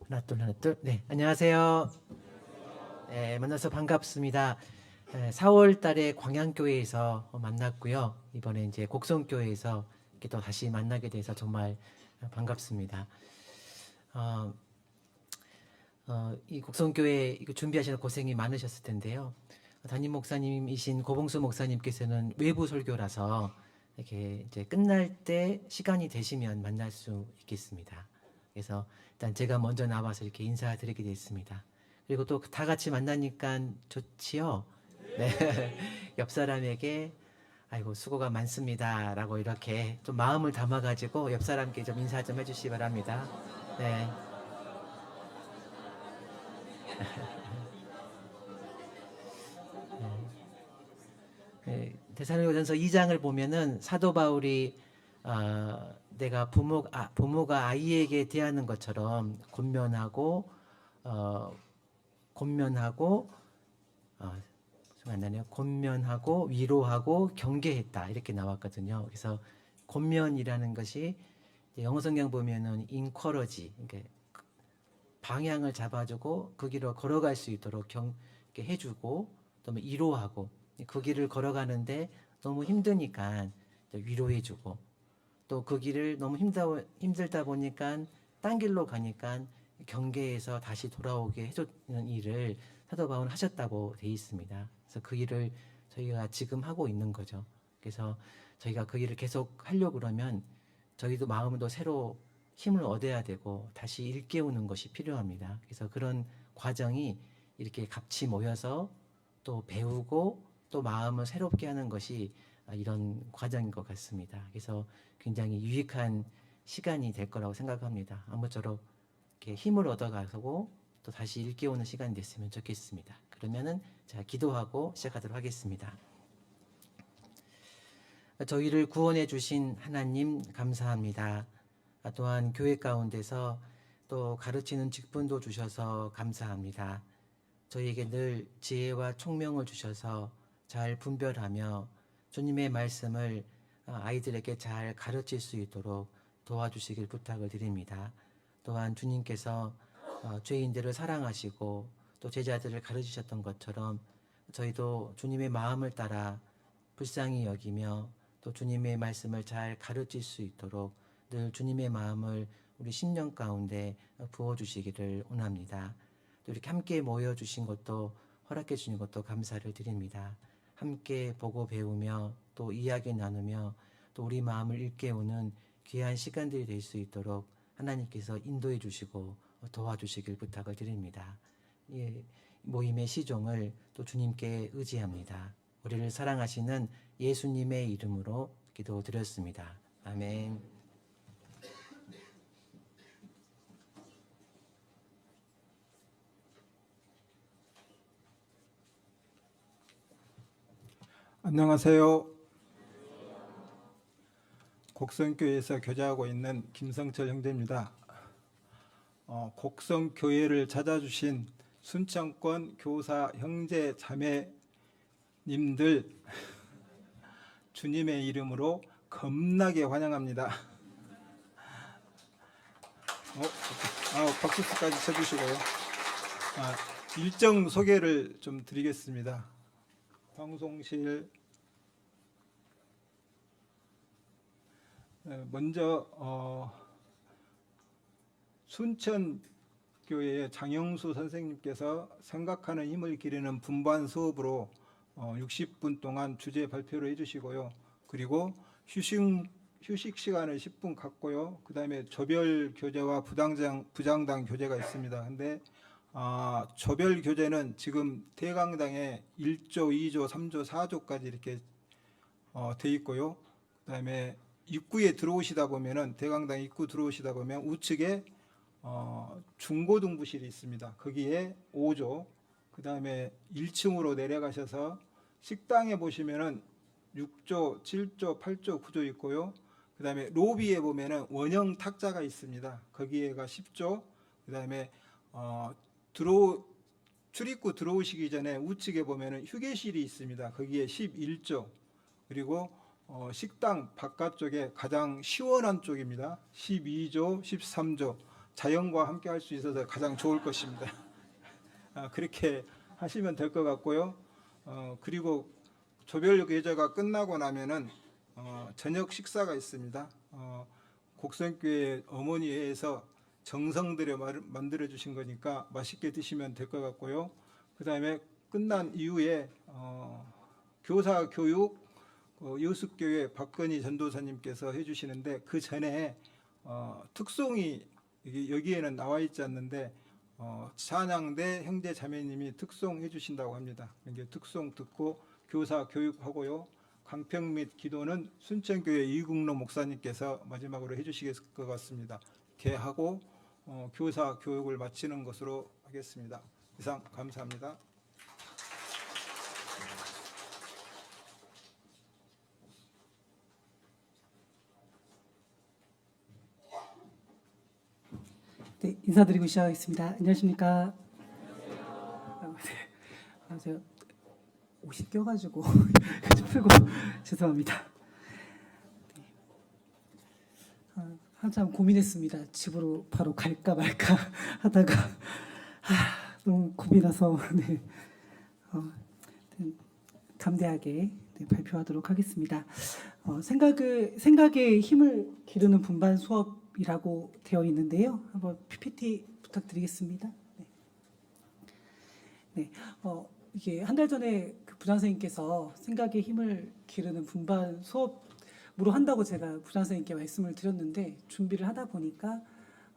하나 둘 하나 둘. 네, 안녕하세요. 네, 만나서 반갑습니다. 4월 달에 광양교회에서 만났고요. 이번에 이제 곡성교회에서 이렇게 또 다시 만나게 돼서 정말 반갑습니다. 어, 이 곡성교회 이거 준비하시는 고생이 많으셨을 텐데요. 담임 목사님이신 고봉수 목사님께서는 외부 설교라서 이렇게 이제 끝날 때 시간이 되시면 만날 수 있겠습니다. 그래서 일단 제가 먼저 나와서 이렇게 인사드리게 됐습니다. 그리고 또 다 같이 만나니까 좋지요. 네. 옆 사람에게 아이고 수고가 많습니다라고 이렇게 좀 마음을 담아가지고 옆 사람께 좀 인사 좀 해주시기 바랍니다. 네. 데살로니가전서 2장을 보면은 사도 바울이 내가 부모가 아이에게 대하는 것처럼 권면하고 어, 권면하고 안 나네요. 권면하고 위로하고 경계했다 이렇게 나왔거든요. 그래서 권면이라는 것이 영어 성경 보면은 encourage, 그러니까 방향을 잡아주고 그 길을 걸어갈 수 있도록 이렇게 해주고 또 위로하고 그 길을 걸어가는데 너무 힘드니까 위로해주고 또 그 길을 너무 힘들다 보니까 딴 길로 가니까 경계에서 다시 돌아오게 해주는 일을 사도 바울은 하셨다고 돼 있습니다. 그래서 그 일을 저희가 지금 하고 있는 거죠. 그래서 저희가 그 일을 계속 하려고 그러면 저희도 마음도 새로 힘을 얻어야 되고 다시 일깨우는 것이 필요합니다. 그래서 그런 과정이 이렇게 같이 모여서 또 배우고 또 마음을 새롭게 하는 것이 이런 과정인 것 같습니다. 그래서 굉장히 유익한 시간이 될 거라고 생각합니다. 아무쪼록 이렇게 힘을 얻어가고 또 다시 일깨우는 시간이 됐으면 좋겠습니다. 그러면은 자 기도하고 시작하도록 하겠습니다. 저희를 구원해 주신 하나님 감사합니다. 또한 교회 가운데서 또 가르치는 직분도 주셔서 감사합니다. 저희에게 늘 지혜와 총명을 주셔서 잘 분별하며 주님의 말씀을 아이들에게 잘 가르칠 수 있도록 도와주시길 부탁을 드립니다. 또한 주님께서 죄인들을 사랑하시고 또 제자들을 가르치셨던 것처럼 저희도 주님의 마음을 따라 불쌍히 여기며 또 주님의 말씀을 잘 가르칠 수 있도록 늘 주님의 마음을 우리 심령 가운데 부어주시기를 원합니다. 또 이렇게 함께 모여주신 것도 허락해 주신 것도 감사를 드립니다. 함께 보고 배우며 또 이야기 나누며 또 우리 마음을 일깨우는 귀한 시간들이 될 수 있도록 하나님께서 인도해 주시고 도와주시길 부탁을 드립니다. 예, 모임의 시종을 또 주님께 의지합니다. 우리를 사랑하시는 예수님의 이름으로 기도드렸습니다. 아멘. 안녕하세요. 곡성교회에서 교제하고 있는 김성철 형제입니다. 곡성교회를 찾아주신 순천권 교사 형제 자매님들 주님의 이름으로 겁나게 환영합니다. 박수까지 쳐주시고요. 일정 소개를 좀 드리겠습니다. 방송실 먼저 순천교회의 장영수 선생님께서 생각하는 힘을 기르는 분반 수업으로 60분 동안 주제 발표를 해주시고요. 그리고 휴식 시간을 10분 갖고요. 그 다음에 조별 교재와 부장당 교재가 있습니다. 근데 조별 교재는 지금 대강당에 1조, 2조, 3조, 4조까지 이렇게 돼 있고요. 그 다음에 입구에 들어오시다 보면은 대강당 입구 들어오시다 보면 우측에 중고등부실이 있습니다. 거기에 5조, 그 다음에 1층으로 내려가셔서 식당에 보시면은 6조, 7조, 8조, 9조 있고요. 그 다음에 로비에 보면은 원형 탁자가 있습니다. 거기에가 10조, 그 다음에 출입구 들어오시기 전에 우측에 보면은 휴게실이 있습니다. 거기에 11조, 그리고 식당 바깥쪽에 가장 시원한 쪽입니다. 12조, 13조. 자연과 함께 할 수 있어서 가장 좋을 것입니다. 그렇게 하시면 될 것 같고요. 그리고 조별 예배가 끝나고 나면은 저녁 식사가 있습니다. 곡성교회 어머니회에서 정성 들여 만들어 주신 거니까 맛있게 드시면 될 것 같고요. 그 다음에 끝난 이후에 교사 교육 여습교회 박건희 전도사님께서 해주시는데 그 전에 특송이 여기에는 나와 있지 않는데 찬양대 형제 자매님이 특송 해주신다고 합니다. 이제 특송 듣고 교사 교육하고요. 강평 및 기도는 순천교회 이국로 목사님께서 마지막으로 해주시길 것 같습니다. 이렇게 하고 교사 교육을 마치는 것으로 하겠습니다. 이상 감사합니다. 네, 인사드리고 시작하겠습니다. 안녕하십니까? 제가 옷이 껴가지고 좀 풀고 죄송합니다. 네. 한참 고민했습니다. 집으로 바로 갈까 말까 하다가 너무 겁이 나서 네. 담대하게 발표하도록 하겠습니다. 생각에 힘을 기르는 분반 수업이라고 되어 있는데요. 한번 PPT 부탁드리겠습니다. 네. 이게 한 달 전에 그 부장 선생님께서 생각에 힘을 기르는 분반 수업으로 한다고 제가 부장 선생님께 말씀을 드렸는데 준비를 하다 보니까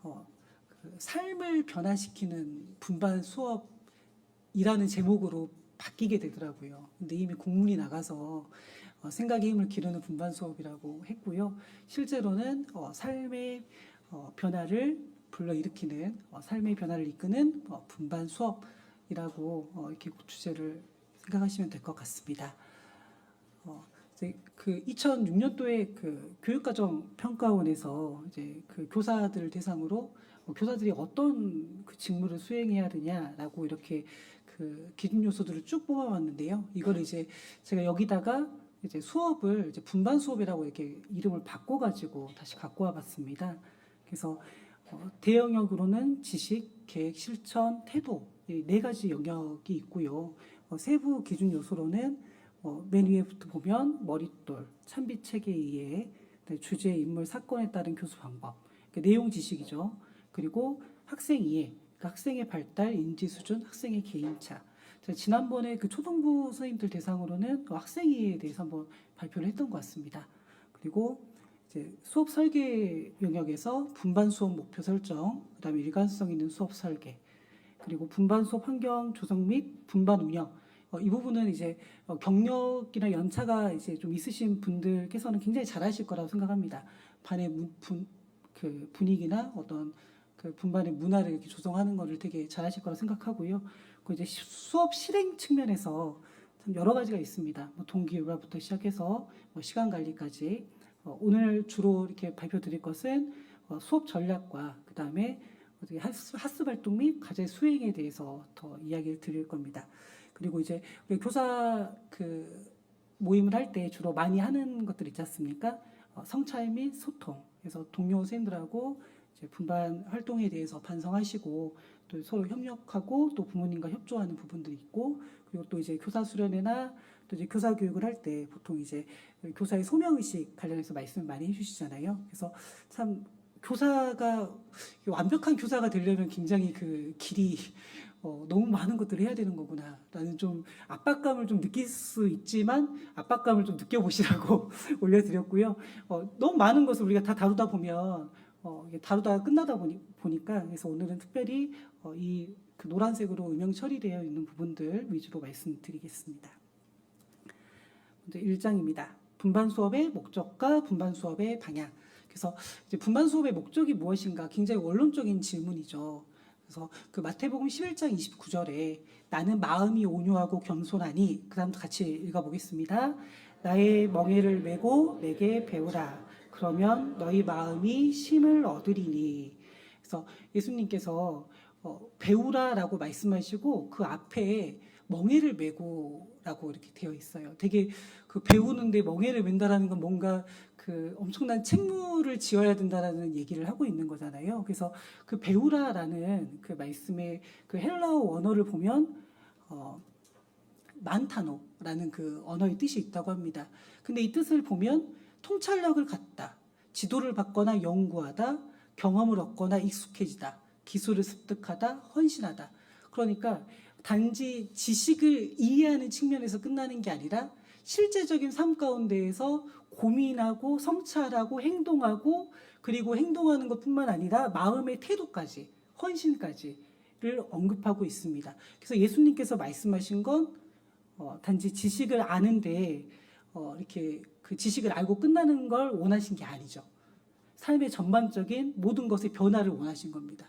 그 삶을 변화시키는 분반 수업이라는 제목으로 바뀌게 되더라고요. 근데 이미 공문이 나가서 생각의 힘을 기르는 분반 수업이라고 했고요. 실제로는 삶의 변화를 불러일으키는 삶의 변화를 이끄는 분반 수업이라고 이렇게 주제를 생각하시면 될 것 같습니다. 이제 그 2006년도에 그 교육과정 평가원에서 이제 그 교사들을 대상으로 교사들이 어떤 그 직무를 수행해야 되냐라고 이렇게 그 기준 요소들을 쭉 뽑아왔는데요. 이걸 이제 제가 여기다가 이제 수업을 이제 분반 수업이라고 이렇게 이름을 바꿔가지고 다시 갖고 와봤습니다. 그래서 대영역으로는 지식, 계획, 실천, 태도 이 네 가지 영역이 있고요. 세부 기준 요소로는 맨 위에부터 보면 머릿돌, 찬빛 체계 이해, 주제, 인물, 사건에 따른 교수 방법, 그러니까 내용 지식이죠. 그리고 학생 이해, 그러니까 학생의 발달, 인지 수준, 학생의 개인차. 지난번에 그 초등부 선생님들 대상으로는 학생 이해에 대해서 한번 발표를 했던 것 같습니다. 그리고 이제 수업 설계 영역에서 분반 수업 목표 설정, 그다음에 일관성 있는 수업 설계, 그리고 분반 수업 환경 조성 및 분반 운영. 이 부분은 이제 경력이나 연차가 이제 좀 있으신 분들께서는 굉장히 잘하실 거라고 생각합니다. 반의 그 분위기나 어떤 그 분반의 문화를 이렇게 조성하는 거를 되게 잘하실 거라고 생각하고요. 그 이제 수업 실행 측면에서 참 여러 가지가 있습니다. 동기유발부터 시작해서 시간 관리까지. 오늘 주로 이렇게 발표 드릴 것은 수업 전략과 그 다음에 학습 활동 및 과제 수행에 대해서 더 이야기를 드릴 겁니다. 그리고 이제 우리 교사 그 모임을 할 때 주로 많이 하는 것들 있지 않습니까? 성찰 및 소통. 그래서 동료 선생님들하고 이제 분반 활동에 대해서 반성하시고 또 서로 협력하고 또 부모님과 협조하는 부분들이 있고, 그리고 또 이제 교사 수련회나 또 이제 교사 교육을 할 때 보통 이제 교사의 소명 의식 관련해서 말씀을 많이 해주시잖아요. 그래서 참 교사가 완벽한 교사가 되려면 굉장히 그 길이 너무 많은 것들을 해야 되는 거구나. 나는 좀 압박감을 좀 느낄 수 있지만 압박감을 좀 느껴보시라고 올려드렸고요. 너무 많은 것을 우리가 다 다루다 보면 이게 다루다가 끝나다 보니까 그래서 오늘은 특별히 이 그 노란색으로 음영 처리되어 있는 부분들 위주로 말씀드리겠습니다. 먼저 1장입니다. 분반 수업의 목적과 분반 수업의 방향. 그래서 이제 분반 수업의 목적이 무엇인가 굉장히 원론적인 질문이죠. 그래서 그 마태복음 11장 29절에 나는 마음이 온유하고 겸손하니, 그 다음부터 같이 읽어보겠습니다. 나의 멍에를 메고 내게 배우라. 그러면 너희 마음이 쉼을 얻으리니. 그래서 예수님께서 배우라라고 말씀하시고 그 앞에 멍에를 메고라고 이렇게 되어 있어요. 되게 그 배우는데 멍에를 맨다라는 건 뭔가 그 그 엄청난 책무를 지어야 된다라는 얘기를 하고 있는 거잖아요. 그래서 그 배우라라는 그 말씀의 그 헬라어 원어를 보면 만타노라는 그 언어의 뜻이 있다고 합니다. 근데 이 뜻을 보면 통찰력을 갖다, 지도를 받거나 연구하다, 경험을 얻거나 익숙해지다, 기술을 습득하다, 헌신하다. 그러니까 단지 지식을 이해하는 측면에서 끝나는 게 아니라 실제적인 삶 가운데에서 고민하고 성찰하고 행동하고 그리고 행동하는 것뿐만 아니라 마음의 태도까지 헌신까지를 언급하고 있습니다. 그래서 예수님께서 말씀하신 건 단지 지식을 아는데 이렇게 그 지식을 알고 끝나는 걸 원하신 게 아니죠. 삶의 전반적인 모든 것의 변화를 원하신 겁니다.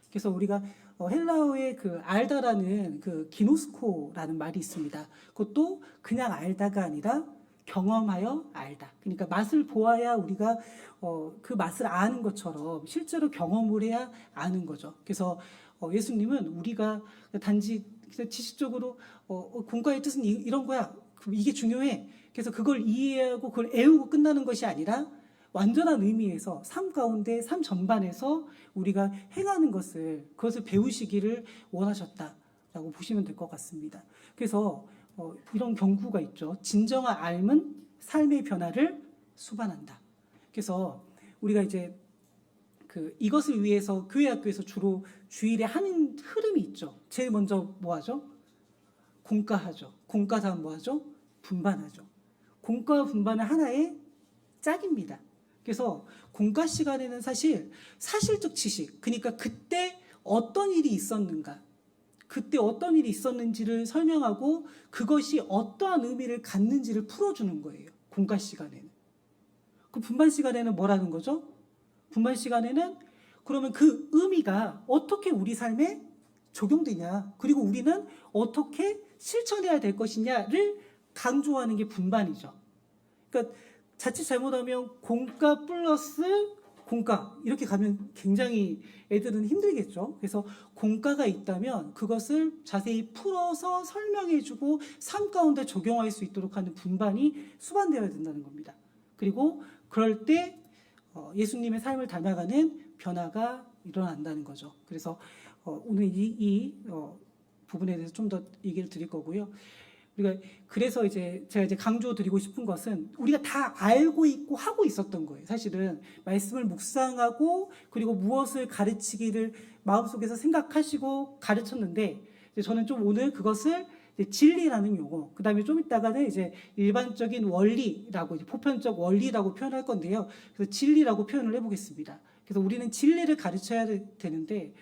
그래서 우리가 헬라어의 그 알다라는 그 기노스코라는 말이 있습니다. 그것도 그냥 알다가 아니라 경험하여 알다. 그러니까 맛을 보아야 우리가 그 맛을 아는 것처럼 실제로 경험을 해야 아는 거죠. 그래서 예수님은 우리가 단지 지식적으로 공과의 뜻은 이런 거야. 이게 중요해. 그래서 그걸 이해하고 그걸 애우고 끝나는 것이 아니라 완전한 의미에서 삶 가운데 삶 전반에서 우리가 행하는 것을 그것을 배우시기를 원하셨다라고 보시면 될 것 같습니다. 그래서 이런 경구가 있죠. 진정한 삶은 삶의 변화를 수반한다. 그래서 우리가 이제 이것을 위해서 교회 학교에서 주로 주일에 하는 흐름이 있죠. 제일 먼저 뭐 하죠? 공과하죠. 공과 다음 뭐 하죠? 분반하죠. 공과와 분반은 하나의 짝입니다. 그래서 공과 시간에는 사실 사실적 지식, 그러니까 그때 어떤 일이 있었는가, 그때 어떤 일이 있었는지를 설명하고 그것이 어떠한 의미를 갖는지를 풀어주는 거예요. 공과 시간에는. 그 분반 시간에는 뭐라는 거죠? 분반 시간에는 그러면 그 의미가 어떻게 우리 삶에 적용되냐, 그리고 우리는 어떻게 실천해야 될 것이냐를 강조하는 게 분반이죠. 그러니까 자칫 잘못하면 공과 플러스 공과 이렇게 가면 굉장히 애들은 힘들겠죠. 그래서 공과가 있다면 그것을 자세히 풀어서 설명해주고 삶 가운데 적용할 수 있도록 하는 분반이 수반되어야 된다는 겁니다. 그리고 그럴 때 예수님의 삶을 닮아가는 변화가 일어난다는 거죠. 그래서 오늘 이 부분에 대해서 좀 더 얘기를 드릴 거고요. 우리가 그래서 제가 강조드리고 싶은 것은 우리가 다 알고 있고 하고 있었던 거예요. 사실은 말씀을 묵상하고 그리고 무엇을 가르치기를 마음속에서 생각하시고 가르쳤는데 저는 좀 오늘 그것을 진리라는 용어, 그 다음에 좀 이따가는 일반적인 원리라고 보편적 원리라고 표현할 건데요. 그래서 진리라고 표현을 해보겠습니다. 그래서 우리는 진리를 가르쳐야 되는데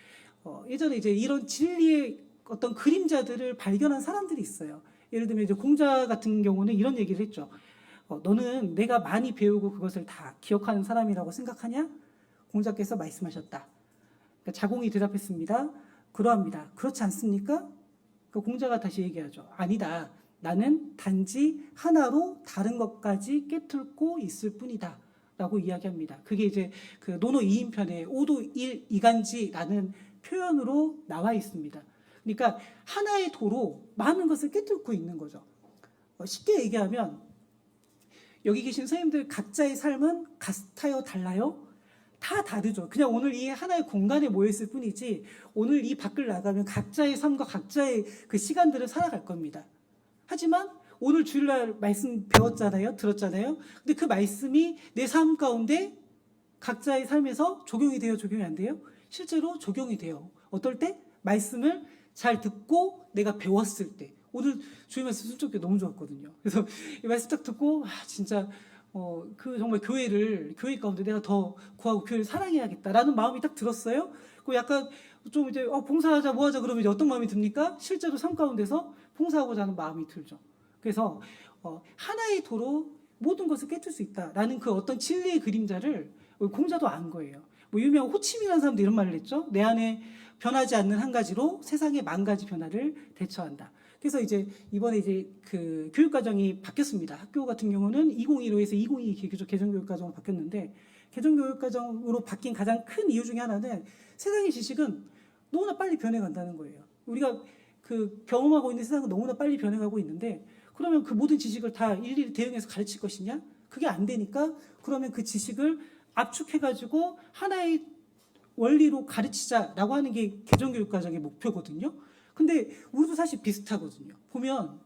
예전에 이런 진리의 어떤 그림자들을 발견한 사람들이 있어요. 예를 들면 공자 같은 경우는 이런 얘기를 했죠. 너는 내가 많이 배우고 그것을 다 기억하는 사람이라고 생각하냐? 공자께서 말씀하셨다. 그러니까 자공이 대답했습니다. 그러합니다. 그렇지 않습니까? 공자가 다시 얘기하죠. 아니다. 나는 단지 하나로 다른 것까지 깨뚫고 있을 뿐이다. 라고 이야기합니다. 그게 그 논어 2인편에 오도 1 이간지라는 표현으로 나와 있습니다. 그러니까 하나의 도로 많은 것을 깨뚫고 있는 거죠. 쉽게 얘기하면 여기 계신 선생님들 각자의 삶은 같아요? 달라요? 다 다르죠. 그냥 오늘 이 하나의 공간에 모였을 뿐이지 오늘 이 밖을 나가면 각자의 삶과 각자의 그 시간들을 살아갈 겁니다. 하지만 오늘 주일날 말씀 배웠잖아요. 들었잖아요. 근데 그 말씀이 내 삶 가운데 각자의 삶에서 적용이 돼요? 적용이 안 돼요? 실제로 적용이 돼요. 어떨 때? 말씀을 잘 듣고 내가 배웠을 때. 오늘 주일 말씀 순종교 너무 좋았거든요. 그래서 이 말씀 딱 듣고 진짜 정말 교회 가운데 내가 더 구하고 교회를 사랑해야겠다라는 마음이 딱 들었어요. 그 약간 좀 봉사하자 뭐하자 그러면 어떤 마음이 듭니까? 실제로 삶 가운데서 봉사하고자 하는 마음이 들죠. 그래서 하나의 도로 모든 것을 깨뜨릴 수 있다라는 그 어떤 진리의 그림자를 공자도 안 거예요. 유명한 호치민이라는 사람도 이런 말을 했죠. 내 안에 변하지 않는 한 가지로 세상의 만 가지 변화를 대처한다. 그래서 이번에 그 교육과정이 바뀌었습니다. 학교 같은 경우는 2015에서 2022 개정교육과정으로 바뀌었는데 개정교육과정으로 바뀐 가장 큰 이유 중에 하나는 세상의 지식은 너무나 빨리 변해간다는 거예요. 우리가 그 경험하고 있는 세상은 너무나 빨리 변해가고 있는데 그러면 그 모든 지식을 다 일일이 대응해서 가르칠 것이냐? 그게 안 되니까 그러면 그 지식을 압축해가지고 하나의 원리로 가르치자라고 하는 게 개정교육과정의 목표거든요. 근데 우리도 사실 비슷하거든요. 보면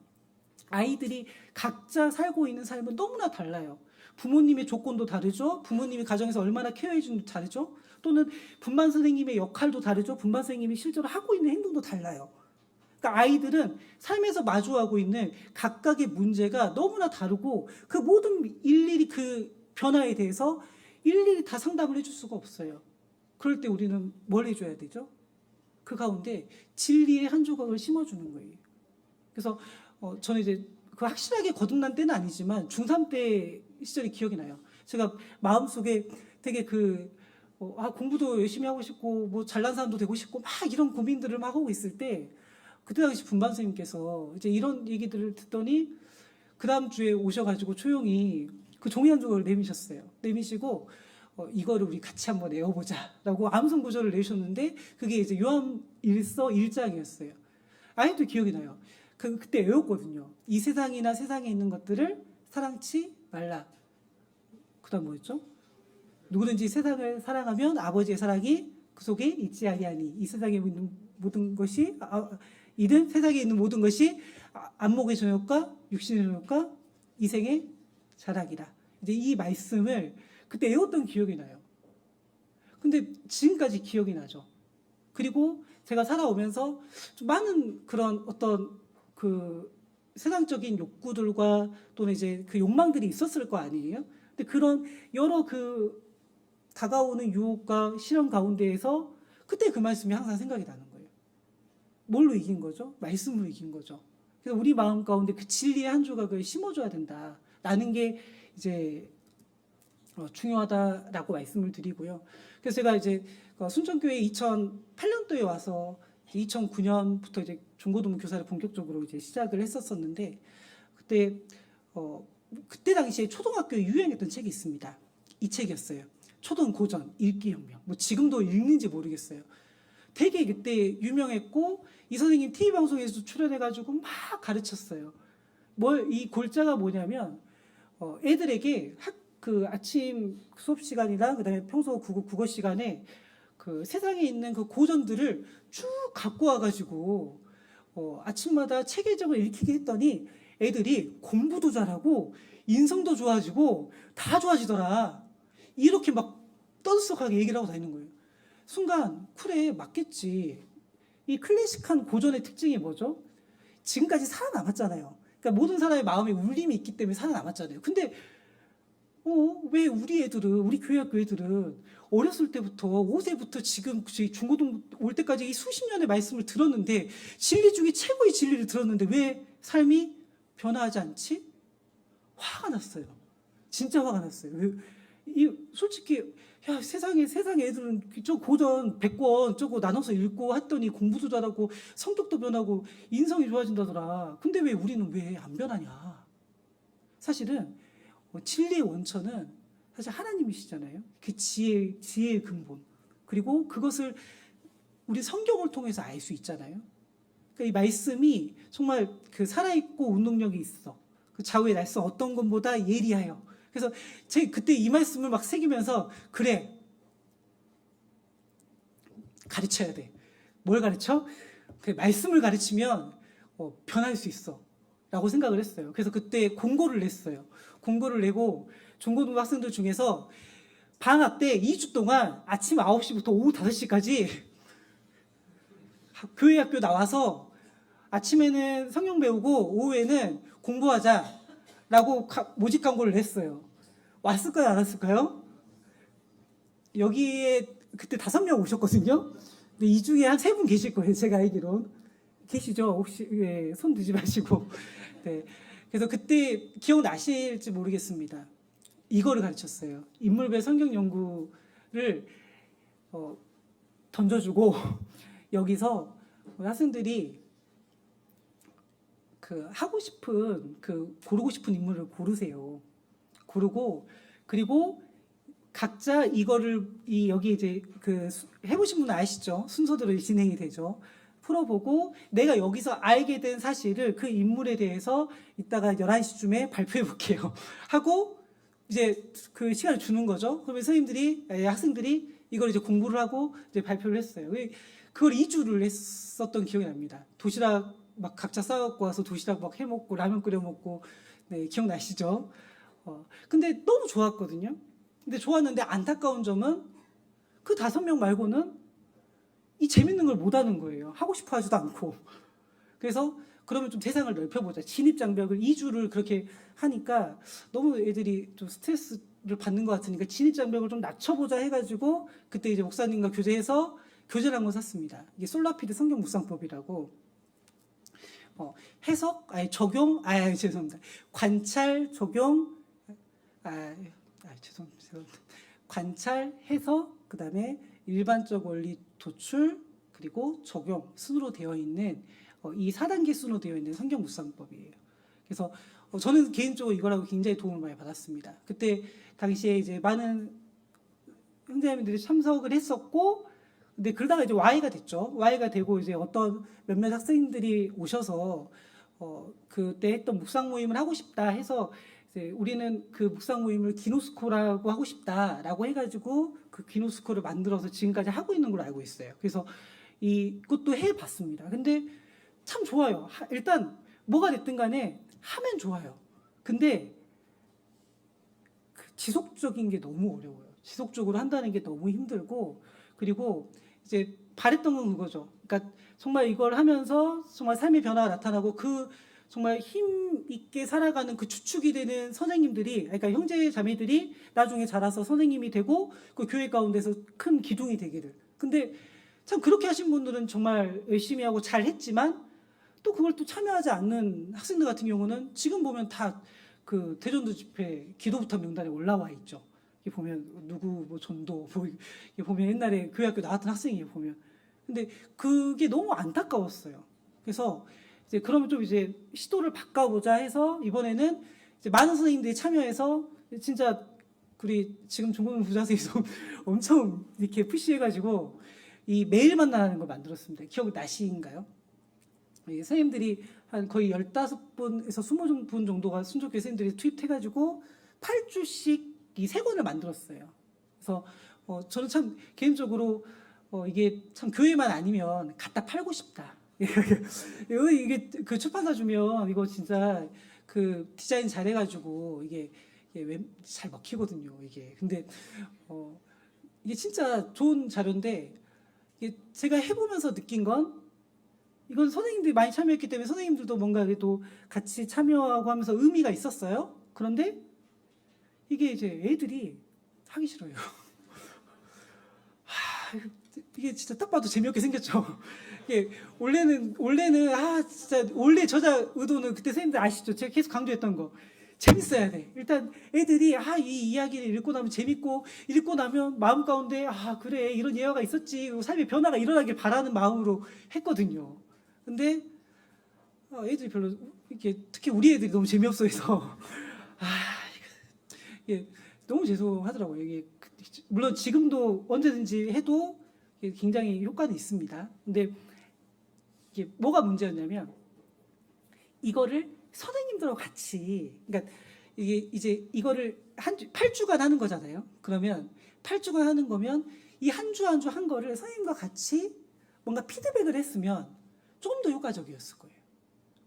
아이들이 각자 살고 있는 삶은 너무나 달라요. 부모님의 조건도 다르죠. 부모님이 가정에서 얼마나 케어해 주는지 다르죠. 또는 분반 선생님의 역할도 다르죠. 분반 선생님이 실제로 하고 있는 행동도 달라요. 그러니까 아이들은 삶에서 마주하고 있는 각각의 문제가 너무나 다르고 그 모든 일일이 그 변화에 대해서 일일이 다 상담을 해줄 수가 없어요. 그럴 때 우리는 뭘 해줘야 되죠? 그 가운데 진리의 한 조각을 심어주는 거예요. 그래서 저는 이제 그 확실하게 거듭난 때는 아니지만 중3 때 시절이 기억이 나요. 제가 마음속에 되게 공부도 열심히 하고 싶고 뭐 잘난 사람도 되고 싶고 막 이런 고민들을 막 하고 있을 때 그때 당시 분반 선생님께서 이제 이런 얘기들을 듣더니 그 다음 주에 오셔가지고 조용히 그 종이 한 조각을 내미셨어요. 내미시고 이거를 우리 같이 한번 외워보자라고 암송 구절을 내셨는데 그게 이제 요한일서 1장이었어요. 아직도 기억이 나요. 그때 외웠거든요. 이 세상이나 세상에 있는 것들을 사랑치 말라. 그다음 뭐였죠? 누구든지 세상을 사랑하면 아버지의 사랑이 그 속에 있지 아니하니 이 세상에 있는 모든 것이 이든 세상에 있는 모든 것이 안목의 정욕과 육신의 정욕과 이생의 자랑이라. 이제 이 말씀을 그때 외웠던 기억이 나요. 근데 지금까지 기억이 나죠. 그리고 제가 살아오면서 좀 많은 그런 어떤 그 세상적인 욕구들과 또는 이제 그 욕망들이 있었을 거 아니에요? 근데 그런 여러 그 다가오는 유혹과 실험 가운데에서 그때 그 말씀이 항상 생각이 나는 거예요. 뭘로 이긴 거죠? 말씀으로 이긴 거죠. 그래서 우리 마음 가운데 그 진리의 한 조각을 심어줘야 된다라는 게 이제 중요하다라고 말씀을 드리고요. 그래서 제가 이제 순천교회 2008년도에 와서 2009년부터 이제 중고등부 교사를 본격적으로 이제 시작을 했었었는데 그때 당시에 초등학교에 유행했던 책이 있습니다. 이 책이었어요. 초등 고전 읽기혁명. 뭐 지금도 읽는지 모르겠어요. 되게 그때 유명했고 이 선생님 TV 방송에서 출연해가지고 막 가르쳤어요. 이 골자가 뭐냐면 애들에게 아침 수업 시간이나 그다음에 평소 국어 시간에 그 세상에 있는 그 고전들을 쭉 갖고 와가지고 아침마다 체계적으로 읽히게 했더니 애들이 공부도 잘하고 인성도 좋아지고 다 좋아지더라. 이렇게 막 떠들썩하게 얘기를 하고 다니는 거예요. 순간 그래 맞겠지. 이 클래식한 고전의 특징이 뭐죠? 지금까지 살아남았잖아요. 그러니까 모든 사람의 마음에 울림이 있기 때문에 살아남았잖아요. 근데 왜 우리 교회 학교 애들은 어렸을 때부터 5세부터 지금 중고등부 올 때까지 이 수십 년의 말씀을 들었는데 진리 중에 최고의 진리를 들었는데 왜 삶이 변화하지 않지? 화가 났어요. 진짜 화가 났어요. 솔직히 세상 애들은 저 고전 100권 저거 나눠서 읽고 했더니 공부도 잘하고 성격도 변하고 인성이 좋아진다더라. 근데 왜 우리는 왜 안 변하냐? 사실은 진리의 원천은 사실 하나님이시잖아요. 그 지혜의 근본. 그리고 그것을 우리 성경을 통해서 알 수 있잖아요. 그러니까 이 말씀이 정말 그 살아있고 운동력이 있어. 그 좌우의 날선 어떤 것보다 예리하여. 그래서 그때 이 말씀을 막 새기면서 그래 가르쳐야 돼. 뭘 가르쳐? 그 말씀을 가르치면 변할 수 있어. 라고 생각을 했어요. 그래서 그때 공고를 냈어요. 공고를 내고 중고등부 학생들 중에서 방학 때 2주 동안 아침 9시부터 오후 5시까지 교회 학교 나와서 아침에는 성경 배우고 오후에는 공부하자라고 모집 광고를 냈어요. 왔을까요? 안 왔을까요? 여기에 그때 5명 오셨거든요. 근데 이 중에 한 3분 계실 거예요. 제가 알기론. 계시죠? 혹시 손 드지 마시고. 네. 그래서 그때 기억나실지 모르겠습니다. 이거를 가르쳤어요. 인물별 성경 연구를 던져주고 여기서 학생들이 고르고 싶은 인물을 고르세요. 고르고 그리고 각자 이거를 여기 이제 해보신 분은 아시죠? 순서대로 진행이 되죠. 풀어보고 내가 여기서 알게 된 사실을 그 인물에 대해서 이따가 11시쯤에 발표해 볼게요. 하고 이제 그 시간을 주는 거죠. 그러면 선생님들이 학생들이 이걸 이제 공부를 하고 이제 발표를 했어요. 그걸 2주를 했었던 기억이 납니다. 도시락 막 각자 싸갖고 와서 도시락 막 해먹고 라면 끓여 먹고 네, 기억나시죠? 근데 너무 좋았거든요. 근데 좋았는데 안타까운 점은 그 5명 말고는 이 재밌는 걸 못하는 거예요. 하고 싶어 하지도 않고. 그래서 그러면 좀 세상을 넓혀보자. 진입장벽을 2주를 그렇게 하니까 너무 애들이 좀 스트레스를 받는 것 같으니까 진입장벽을 좀 낮춰보자 해가지고 그때 이제 목사님과 교제해서 교재를 한 권 샀습니다. 이게 솔라피드 성경 묵상법이라고 해석, 적용, 죄송합니다. 관찰, 적용, 죄송합니다. 관찰, 해석, 그 다음에 일반적 원리 도출, 그리고 적용 순으로 되어 있는 이 4단계 순으로 되어 있는 성경 묵상법이에요. 그래서 저는 개인적으로 이거라고 굉장히 도움을 많이 받았습니다. 그때 당시에 이제 많은 형제자매들이 참석을 했었고, 근데 그러다가 이제 Y가 됐죠. Y가 되고 이제 어떤 몇몇 학생들이 오셔서 그때 했던 묵상 모임을 하고 싶다 해서 이제 우리는 그 묵상 모임을 기노스코라고 하고 싶다라고 해가지고 그 기노스코를 만들어서 지금까지 하고 있는 걸로 알고 있어요. 그래서 이것도 해봤습니다. 근데 참 좋아요. 일단 뭐가 됐든 간에 하면 좋아요. 근데 그 지속적인 게 너무 어려워요. 지속적으로 한다는 게 너무 힘들고, 그리고 이제 바랬던 건 그거죠. 그러니까 정말 이걸 하면서 정말 삶의 변화가 나타나고 그 정말 힘 있게 살아가는 그 주축이 되는 선생님들이, 그러니까 형제 자매들이 나중에 자라서 선생님이 되고 그 교회 가운데서 큰 기둥이 되기를. 근데 참 그렇게 하신 분들은 정말 열심히 하고 잘 했지만 또 그걸 또 참여하지 않는 학생들 같은 경우는 지금 보면 다 그 대전도 집회 기도부터 명단에 올라와 있죠. 이게 보면 누구 뭐 전도 뭐 이게 보면 옛날에 교회학교 나왔던 학생이에요 보면. 근데 그게 너무 안타까웠어요. 그래서 이제 그러면 좀 이제 시도를 바꿔보자 해서 이번에는 이제 많은 선생님들이 참여해서 진짜 우리 지금 종근 부장선생님도 엄청 이렇게 푸시해가지고 이 매일 만나는 걸 만들었습니다. 기억나시인가요? 선생님들이 한 거의 15분에서 20분 정도가 순족교 선생님들이 투입해가지고 8주씩 이 3권을 만들었어요. 그래서 저는 참 개인적으로 이게 참 교회만 아니면 갖다 팔고 싶다. 이게 그 출판사 주면 이거 진짜 그 디자인 잘해가지고 이게 잘 먹히거든요. 이게 근데 이게 진짜 좋은 자료인데 이게 제가 해보면서 느낀 건 이건 선생님들이 많이 참여했기 때문에 선생님들도 뭔가 그래도 같이 참여하고 하면서 의미가 있었어요. 그런데 이게 이제 애들이 하기 싫어요. 이게 진짜 딱 봐도 재미없게 생겼죠. 이게 원래는 진짜 원래 저자 의도는 그때 선생님들 아시죠? 제가 계속 강조했던 거 재밌어야 돼. 일단 애들이 이 이야기를 읽고 나면 재밌고 읽고 나면 마음 가운데 그래 이런 예화가 있었지. 그리고 삶의 변화가 일어나길 바라는 마음으로 했거든요. 근데 애들이 별로 이렇게 특히 우리 애들이 너무 재미없어해서 이게 너무 죄송하더라고요. 이게 물론 지금도 언제든지 해도 굉장히 효과는 있습니다. 근데 이게 뭐가 문제였냐면 이거를 선생님들하고 같이, 그러니까 이게 이제 이거를 8주간 하는 거잖아요. 그러면 8주간 하는 거면 이 한 주 한 주 한 거를 선생님과 같이 뭔가 피드백을 했으면 조금 더 효과적이었을 거예요.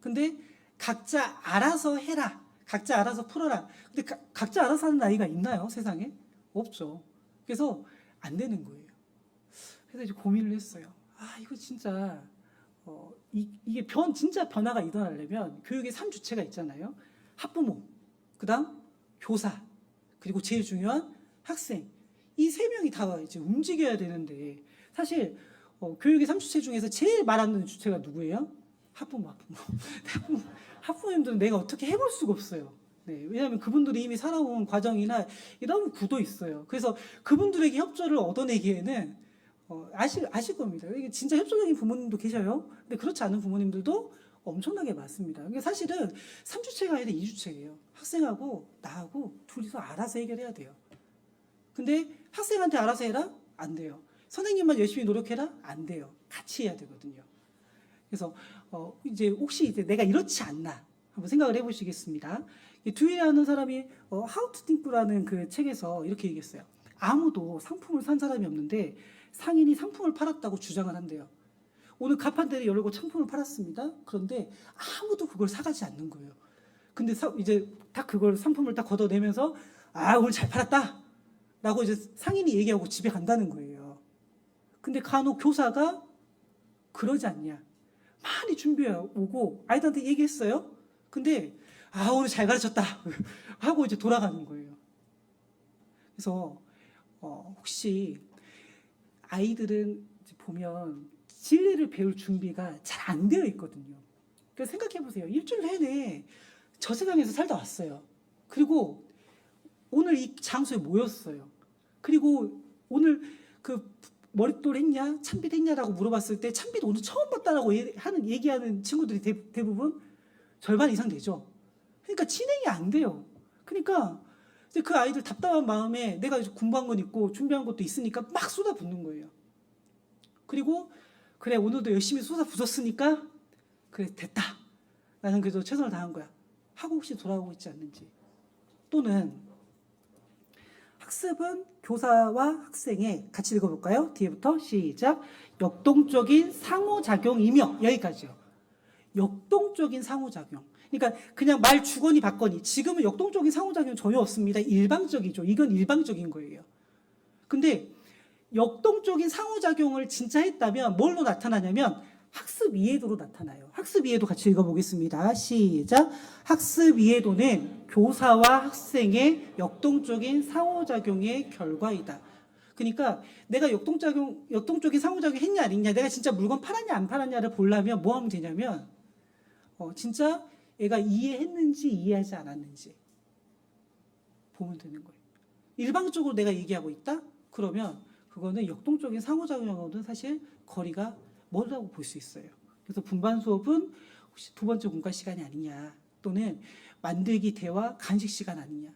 근데 각자 알아서 해라. 각자 알아서 풀어라. 근데 각자 알아서 하는 아이가 있나요? 세상에? 없죠. 그래서 안 되는 거예요. 그래서 이제 고민을 했어요. 이거 진짜 이게 진짜 변화가 일어나려면 교육의 3주체가 있잖아요. 학부모, 그다음 교사, 그리고 제일 중요한 학생. 이 3명이 다 이제 움직여야 되는데 사실 교육의 3주체 중에서 제일 말 안 듣는 주체가 누구예요? 학부모. 학부모님들은 내가 어떻게 해볼 수가 없어요. 네, 왜냐하면 그분들이 이미 살아온 과정이나 이런 구도 있어요. 그래서 그분들에게 협조를 얻어내기에는 아실 겁니다. 이게 진짜 협조적인 부모님도 계셔요. 근데 그렇지 않은 부모님들도 엄청나게 많습니다. 그러니까 사실은 3주체가 아니라 2주체예요. 학생하고 나하고 둘이서 알아서 해결해야 돼요. 근데 학생한테 알아서 해라? 안 돼요. 선생님만 열심히 노력해라? 안 돼요. 같이 해야 되거든요. 그래서 이제 혹시 이제 내가 이렇지 않나 한번 생각을 해보시겠습니다. 이 듀이라는 사람이 How to Think라는 그 책에서 이렇게 얘기했어요. 아무도 상품을 산 사람이 없는데 상인이 상품을 팔았다고 주장을 한대요. 오늘 가판대를 열고 상품을 팔았습니다. 그런데 아무도 그걸 사가지 않는 거예요. 근데 이제 딱 그걸 상품을 딱 걷어내면서 오늘 잘 팔았다 라고 이제 상인이 얘기하고 집에 간다는 거예요. 근데 간혹 교사가 그러지 않냐. 많이 준비해 오고 아이들한테 얘기했어요. 근데 오늘 잘 가르쳤다 하고 이제 돌아가는 거예요. 그래서 혹시 아이들은 이제 보면 진리를 배울 준비가 잘 안 되어 있거든요. 그러니까 생각해 보세요. 일주일 내내 저 세상에서 살다 왔어요. 그리고 오늘 이 장소에 모였어요. 그리고 오늘 그 머릿돌 했냐? 찬빛 했냐라고 물어봤을 때 찬빛 오늘 처음 봤다라고 얘기하는 친구들이 대부분 절반 이상 되죠. 그러니까 진행이 안 돼요. 그러니까 이제 그 아이들 답답한 마음에 내가 이제 공부한 건 있고 준비한 것도 있으니까 막 쏟아붓는 거예요. 그리고 그래 오늘도 열심히 쏟아붓었으니까 그래 됐다. 나는 그래도 최선을 다한 거야. 하고 혹시 돌아오고 있지 않는지. 또는 학습은 교사와 학생의 같이 읽어볼까요? 뒤에부터 시작. 역동적인 상호작용이며 여기까지요. 역동적인 상호작용. 그러니까 그냥 말 주거니 받거니 지금은 역동적인 상호작용 전혀 없습니다. 일방적이죠. 이건 일방적인 거예요. 근데 역동적인 상호작용을 진짜 했다면 뭘로 나타나냐면 학습 이해도로 나타나요. 학습 이해도 같이 읽어보겠습니다. 시작. 학습 이해도는 교사와 학생의 역동적인 상호작용의 결과이다. 그러니까 내가 역동적인 상호작용 했냐 안 했냐, 내가 진짜 물건 팔았냐 안 팔았냐를 보려면 뭐 하면 되냐면 진짜 애가 이해했는지 이해하지 않았는지 보면 되는 거예요. 일방적으로 내가 얘기하고 있다? 그러면 그거는 역동적인 상호작용하고는 사실 거리가 멀다고 볼 수 있어요. 그래서 분반 수업은 혹시 두 번째 공과 시간이 아니냐, 또는 만들기 대화 간식 시간 아니냐.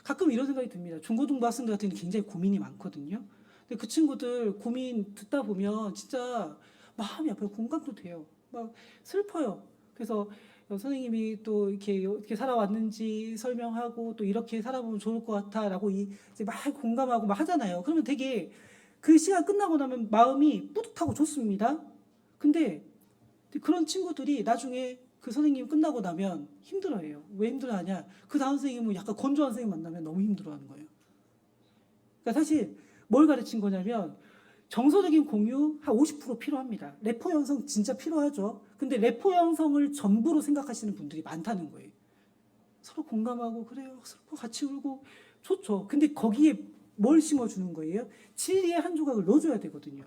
가끔 이런 생각이 듭니다. 중고등부 학생들 같은 경우는 굉장히 고민이 많거든요. 근데 그 친구들 고민 듣다 보면 진짜 마음이 아파요. 공감도 돼요. 막 슬퍼요. 그래서 선생님이 또 이렇게 살아왔는지 설명하고 또 이렇게 살아보면 좋을 것 같아라고 이제 막 공감하고 막 하잖아요. 그러면 되게 그 시간 끝나고 나면 마음이 뿌듯하고 좋습니다. 근데 그런 친구들이 나중에 그 선생님 끝나고 나면 힘들어해요. 왜 힘들어하냐? 그 다음 선생님은 약간 건조한 선생님 만나면 너무 힘들어하는 거예요. 그러니까 사실 뭘 가르친 거냐면 정서적인 공유 한 50% 필요합니다. 레포 형성 진짜 필요하죠. 근데 레포 형성을 전부로 생각하시는 분들이 많다는 거예요. 서로 공감하고 그래요. 슬퍼 같이 울고 좋죠. 근데 거기에 뭘 심어주는 거예요? 진리의 한 조각을 넣어줘야 되거든요.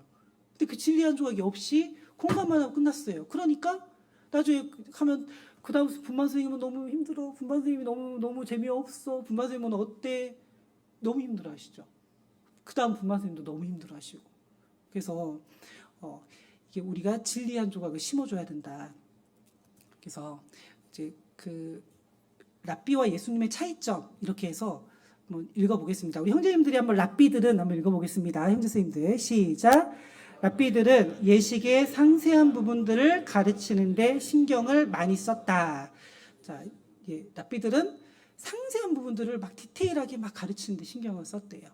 근데 그 진리의 한 조각이 없이 공감만 하고 끝났어요. 그러니까 나중에 가면 그 다음 분반 선생님은 너무 힘들어. 분반 선생님이 너무 재미없어. 분반 선생님은 어때? 너무 힘들어 하시죠. 그 다음 분반 선생님도 너무 힘들어 하시고. 그래서 이게 우리가 진리의 한 조각을 심어줘야 된다. 그래서 이제 그 랍비와 예수님의 차이점 이렇게 해서 한번 읽어보겠습니다. 우리 형제님들이 한번 랍비들은 한번 읽어보겠습니다. 형제 선생님들 시작. 랍비들은 예식의 상세한 부분들을 가르치는데 신경을 많이 썼다. 자, 랍비들은 상세한 부분들을 막 디테일하게 막 가르치는데 신경을 썼대요.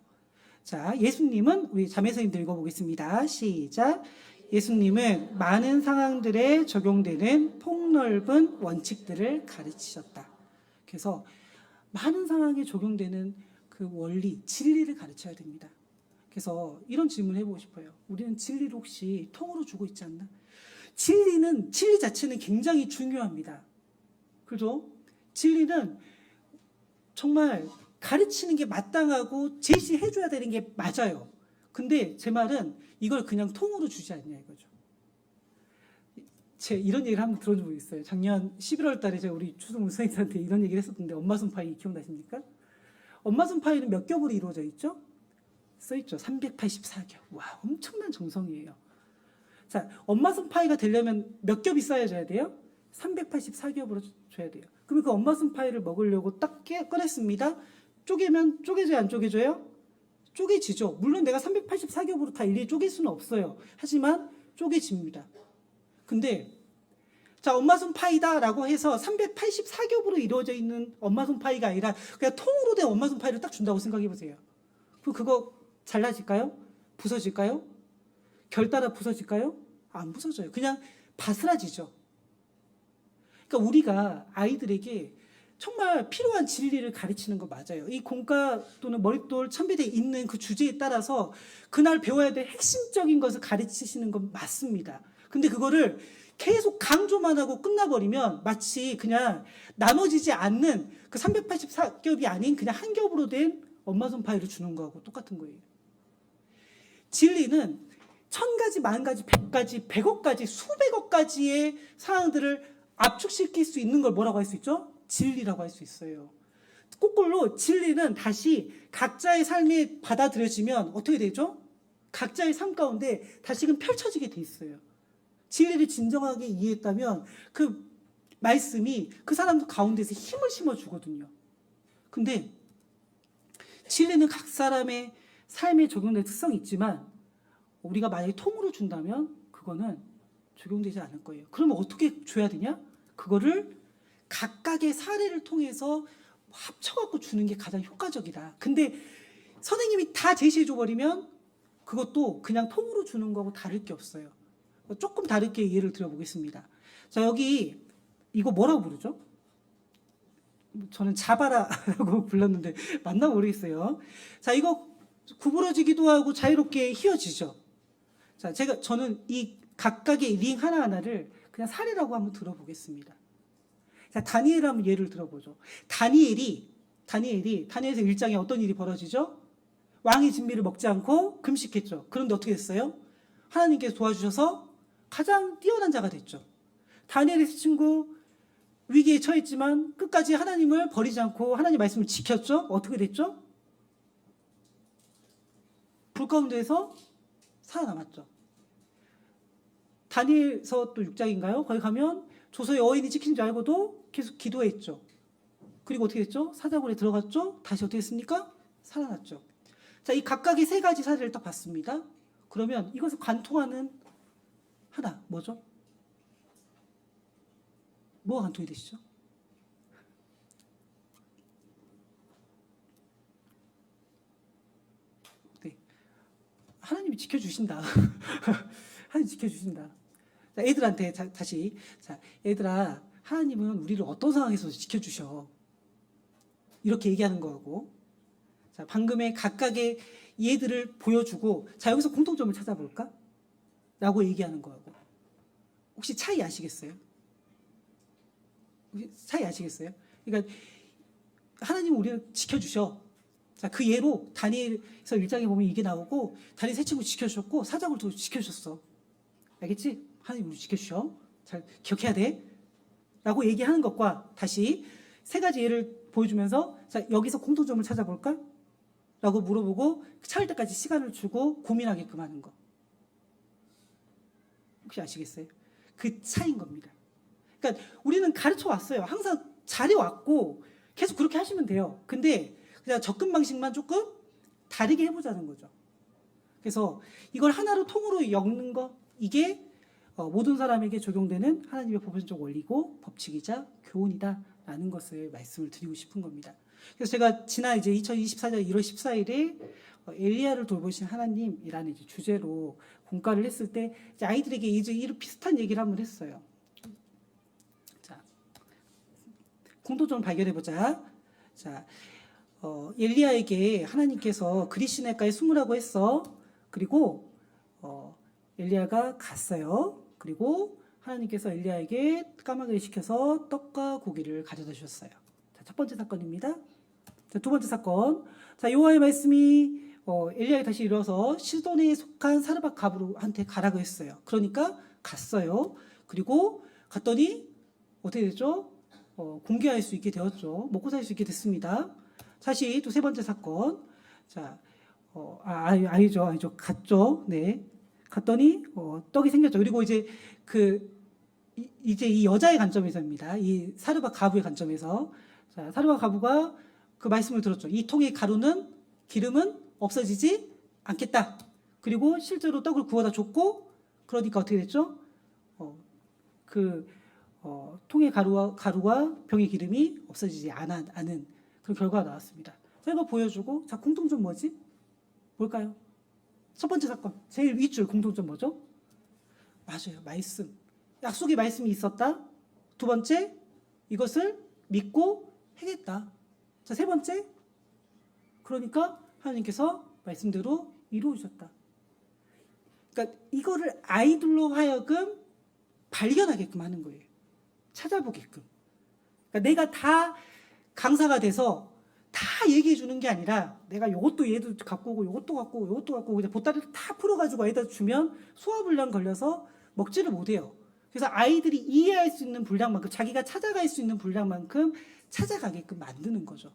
자, 예수님은 우리 자매선생님들 읽어보겠습니다. 시작. 예수님은 많은 상황들에 적용되는 폭넓은 원칙들을 가르치셨다. 그래서 많은 상황에 적용되는 그 원리, 진리를 가르쳐야 됩니다. 그래서 이런 질문을 해보고 싶어요. 우리는 진리를 혹시 통으로 주고 있지 않나? 진리 자체는 굉장히 중요합니다. 그죠? 진리는 정말 가르치는 게 마땅하고 제시해줘야 되는 게 맞아요. 근데 제 말은 이걸 그냥 통으로 주지 않냐 이거죠. 제가 이런 얘기를 한번 들어준 적 있어요. 작년 11월 달에 제가 우리 추승우 선생님한테 이런 얘기를 했었는데 엄마 손 파이 기억나십니까? 엄마 손 파이는 몇 겹으로 이루어져 있죠? 써있죠. 384겹. 와, 엄청난 정성이에요. 자, 엄마 손 파이가 되려면 몇 겹이 쌓여져야 돼요? 384겹으로 줘야 돼요. 그러면 그 엄마 손 파이를 먹으려고 딱 꺼냈습니다. 쪼개면 쪼개져요? 안 쪼개져요? 쪼개지죠. 물론 내가 384겹으로 다 일일이 쪼갤 수는 없어요. 하지만 쪼개집니다. 근데 자, 엄마손 파이다라고 해서 384겹으로 이루어져 있는 엄마손 파이가 아니라 그냥 통으로 된 엄마손 파이를 딱 준다고 생각해 보세요. 그럼 그거 잘라질까요? 부서질까요? 결 따라 부서질까요? 안 부서져요. 그냥 바스라지죠. 그러니까 우리가 아이들에게 정말 필요한 진리를 가르치는 거 맞아요. 이 공과 또는 머릿돌 참배대에 있는 그 주제에 따라서 그날 배워야 될 핵심적인 것을 가르치시는 건 맞습니다. 근데 그거를 계속 강조만 하고 끝나버리면 마치 그냥 나눠지지 않는 그 384겹이 아닌 그냥 한 겹으로 된 엄마손 파이를 주는 거하고 똑같은 거예요. 진리는 1000가지, 10,000가지, 100가지, 100억 가지, 수백억 가지의 상황들을 압축시킬 수 있는 걸 뭐라고 할 수 있죠? 진리라고 할 수 있어요. 거꾸로 진리는 다시 각자의 삶에 받아들여지면 어떻게 되죠? 각자의 삶 가운데 다시금 펼쳐지게 돼 있어요. 진리를 진정하게 이해했다면 그 말씀이 그 사람 가운데서 힘을 심어주거든요. 근데 진리는 각 사람의 삶에 적용된 특성이 있지만 우리가 만약에 통으로 준다면 그거는 적용되지 않을 거예요. 그러면 어떻게 줘야 되냐? 그거를 각각의 사례를 통해서 합쳐갖고 주는 게 가장 효과적이다. 근데 선생님이 다 제시해줘버리면 그것도 그냥 통으로 주는 거하고 다를 게 없어요. 조금 다르게 예를 들어보겠습니다. 자, 여기 이거 뭐라고 부르죠? 저는 자바라라고 불렀는데 맞나 모르겠어요. 자, 이거 구부러지기도 하고 자유롭게 휘어지죠. 자, 저는 이 각각의 링 하나하나를 그냥 사례라고 한번 들어보겠습니다. 자, 다니엘 한번 예를 들어보죠. 다니엘에서 1장에 어떤 일이 벌어지죠? 왕의 진미를 먹지 않고 금식했죠. 그런데 어떻게 됐어요? 하나님께서 도와주셔서 가장 뛰어난 자가 됐죠. 다니엘의 세 친구 위기에 처했지만 끝까지 하나님을 버리지 않고 하나님의 말씀을 지켰죠. 어떻게 됐죠? 불 가운데에서 살아남았죠. 다니엘서 또 6장인가요? 거기 가면 조서의 어인이 찍힌 줄 알고도 계속 기도했죠. 그리고 어떻게 됐죠? 사자굴에 들어갔죠. 다시 어떻게 했습니까? 살아났죠. 자, 이 각각의 세 가지 사례를 딱 봤습니다. 그러면 이것을 관통하는 하나 뭐죠? 뭐가 관통이 되시죠? 네, 하나님이 지켜주신다. 하나님 지켜주신다. 자, 애들한테 다시 자, 애들아, 하나님은 우리를 어떤 상황에서 지켜주셔. 이렇게 얘기하는 거하고, 자, 방금의 각각의 예들을 보여주고, 자, 여기서 공통점을 찾아볼까? 라고 얘기하는 거하고. 혹시 차이 아시겠어요? 혹시 차이 아시겠어요? 그러니까 하나님은 우리를 지켜주셔. 자, 그 예로 다니엘서 1장에 보면 이게 나오고, 다니엘 세 친구 지켜주셨고 사자굴도 지켜주셨어. 알겠지? 하나님 우리 지켜주셔. 잘 기억해야 돼. 라고 얘기하는 것과 다시 세 가지 예를 보여주면서, 자, 여기서 공통점을 찾아볼까? 라고 물어보고 찾을 때까지 시간을 주고 고민하게끔 하는 거. 혹시 아시겠어요? 그 차이인 겁니다. 그러니까 우리는 가르쳐 왔어요. 항상 잘해왔고 계속 그렇게 하시면 돼요. 근데 그냥 접근 방식만 조금 다르게 해보자는 거죠. 그래서 이걸 하나로 통으로 엮는 거, 이게 모든 사람에게 적용되는 하나님의 보편적 원리고 법칙이자 교훈이다라는 것을 말씀을 드리고 싶은 겁니다. 그래서 제가 지난 이제 2024년 1월 14일에 엘리야를 돌보신 하나님이라는 이제 주제로 공과를 했을 때 이제 아이들에게 이제 이런 비슷한 얘기를 한번 했어요. 자, 공통점을 발견해 보자. 자, 엘리야에게 하나님께서 그리시네가에 숨으라고 했어. 그리고 엘리야가 갔어요. 그리고 하나님께서 엘리야에게 까마귀를 시켜서 떡과 고기를 가져다 주셨어요. 자, 첫 번째 사건입니다. 자, 두 번째 사건. 자, 여호와의 말씀이 엘리야가 다시 일어서 시돈에 속한 사르밧 가브한테 가라고 했어요. 그러니까 갔어요. 그리고 갔더니 어떻게 됐죠? 공개할 수 있게 되었죠. 먹고 살 수 있게 됐습니다. 다시 또 세 번째 사건. 자, 아니죠. 갔죠. 네. 갔더니 떡이 생겼죠. 그리고 이제 이제 이 여자의 관점에서입니다. 이 사르밧 가부의 관점에서, 자, 사르밧 가부가 그 말씀을 들었죠. 이 통의 가루는, 기름은 없어지지 않겠다. 그리고 실제로 떡을 구워다 줬고, 그러니까 어떻게 됐죠? 통의 가루와 병의 기름이 없어지지 않은 그런 결과가 나왔습니다. 제가 보여주고 자 공통점 뭐지? 뭘까요? 첫 번째 사건 제일 윗줄 공통점 뭐죠? 맞아요. 말씀. 약속의 말씀이 있었다. 두 번째 이것을 믿고 행했다. 자, 세 번째 그러니까 하나님께서 말씀대로 이루어 주셨다. 그러니까 이거를 아이들로 하여금 발견하게끔 하는 거예요. 찾아보게끔. 그러니까 내가 다 강사가 돼서 다 얘기해 주는 게 아니라 내가 요것도 얘도 갖고 오고 요것도 갖고 오고 요것도 갖고 오고 그냥 보따리를 다 풀어가지고 아이들 주면 소화불량 걸려서 먹지를 못해요. 그래서 아이들이 이해할 수 있는 분량만큼 자기가 찾아갈 수 있는 분량만큼 찾아가게끔 만드는 거죠.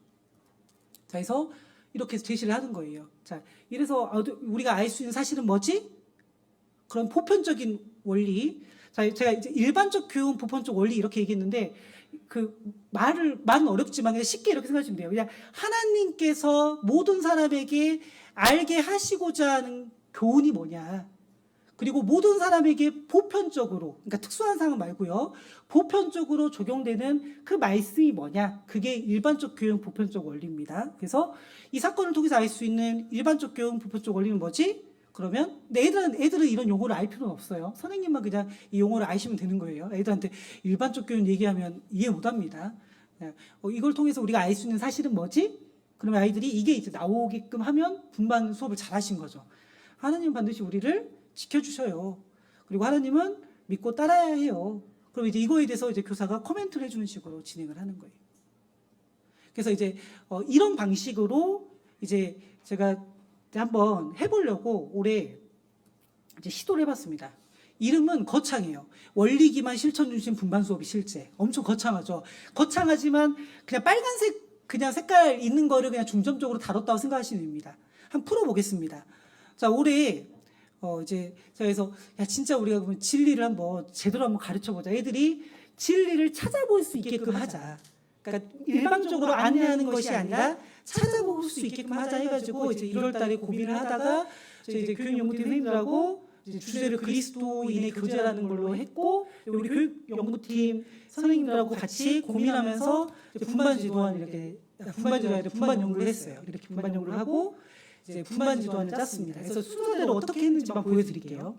자, 그래서 이렇게 제시를 하는 거예요. 자, 이래서 우리가 알 수 있는 사실은 뭐지? 그런 보편적인 원리. 자, 제가 이제 일반적 교훈, 보편적 원리 이렇게 얘기했는데 그 말은 어렵지만 그냥 쉽게 이렇게 생각하시면 돼요. 그냥 하나님께서 모든 사람에게 알게 하시고자 하는 교훈이 뭐냐. 그리고 모든 사람에게 보편적으로, 그러니까 특수한 상황 말고요. 보편적으로 적용되는 그 말씀이 뭐냐. 그게 일반적 교훈, 보편적 원리입니다. 그래서 이 사건을 통해서 알 수 있는 일반적 교훈, 보편적 원리는 뭐지? 그러면 애들은 이런 용어를 알 필요는 없어요. 선생님만 그냥 이 용어를 아시면 되는 거예요. 애들한테 일반적 교훈 얘기하면 이해 못합니다. 이걸 통해서 우리가 알 수 있는 사실은 뭐지? 그러면 아이들이 이게 이제 나오게끔 하면 분반 수업을 잘 하신 거죠. 하나님은 반드시 우리를 지켜주셔요. 그리고 하나님은 믿고 따라야 해요. 그럼 이제 이거에 대해서 이제 교사가 코멘트를 해주는 식으로 진행을 하는 거예요. 그래서 이제 이런 방식으로 이제 제가 한번 해보려고 올해 이제 시도를 해봤습니다. 이름은 거창해요. 원리기만 실천 중심 분반 수업이 실제. 엄청 거창하죠. 거창하지만 그냥 빨간색 그냥 색깔 있는 거를 그냥 중점적으로 다뤘다고 생각하시면 됩니다. 한번 풀어보겠습니다. 자, 올해 이제 제가 그래서 야 진짜 우리가 그러면 진리를 한번 제대로 한번 가르쳐보자. 애들이 진리를 찾아볼 수 있게끔 하자. 그러니까 일방적으로 안내하는 것이 아니라 찾아볼 수 있게끔 하자 해가지고 이제 1월달에 고민을 하다가 이제 교육연구팀 선생님들하고 이제 주제를 그리스도인의 교제라는 걸로 했고 우리 교육연구팀 선생님들하고 같이 고민하면서 분반 연구를 했어요. 이렇게 분반 연구를 하고 이제 분반 지도안을 짰습니다. 그래서 순서대로 어떻게 했는지만 보여드릴게요.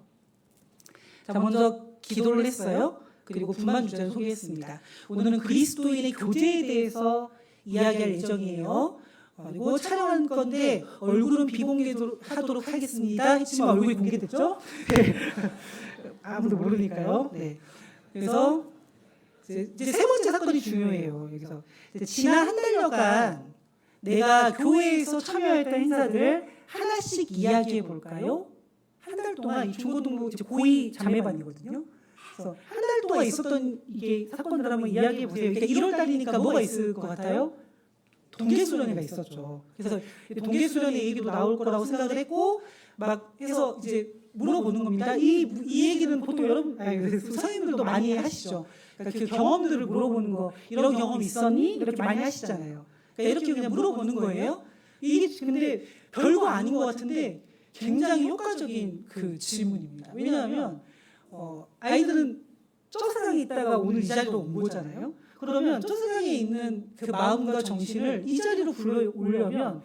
자, 먼저 기도를 했어요. 그리고 분반 주제를 소개했습니다. 오늘은 그리스도인의 교제에 대해서 이야기할 예정이에요. 그리고 촬영한 건데 얼굴은 비공개하도록 하겠습니다. 했지만 얼굴이 공개됐죠? 네. 아무도 모르니까요. 네. 그래서 이제 세 번째 사건이 중요해요. 여기서 지난 한 달여간 내가 교회에서 참여했던 행사들을 하나씩 이야기해 볼까요? 한 달 동안 이 중고등부 고2 자매반이거든요. 그래서 한 달 동안 있었던 이게 사건들 한번 이야기해 보세요. 그러니까 1월 달이니까 뭐가 있을 것 같아요? 동계수련회가 있었죠. 그래서 동계수련회 얘기도 나올 거라고 생각을 했고 막 해서 이제 물어보는 겁니다. 이 얘기는 보통 선생님들도 많이 하시죠. 그러니까 그 경험들을 물어보는 거 이런 경험 있었니? 이렇게 많이 하시잖아요. 그러니까 이렇게 그냥 물어보는 거예요. 이게 근데 별거 아닌 것 같은데 굉장히 효과적인 그 질문입니다. 왜냐하면 아이들은 저 세상에 있다가 오늘 이 자리로 온 거잖아요. 그러면 저 세상에 있는 그 마음과 정신을 이 자리로 불러오려면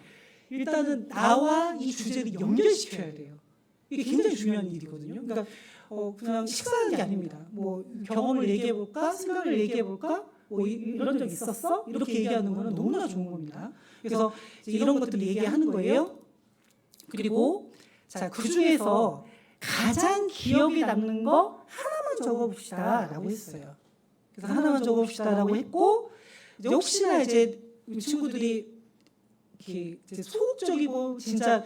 일단은 나와 이 주제를 연결시켜야 돼요. 이게 굉장히 중요한 일이거든요. 그러니까 그냥 식사하는 게 아닙니다. 뭐 경험을 얘기해볼까? 생각을 얘기해볼까? 뭐 이런 적 있었어? 이렇게 얘기하는 거는 너무나 좋은 겁니다. 그래서 이런 것들을 얘기하는 거예요. 그리고 자, 그 중에서 가장 기억에 남는 거 하나만 적어봅시다 라고 했어요. 그래서 하나만 적어봅시다 라고 했고 이제 혹시나 이제 우리 친구들이 이렇게 소극적이고 진짜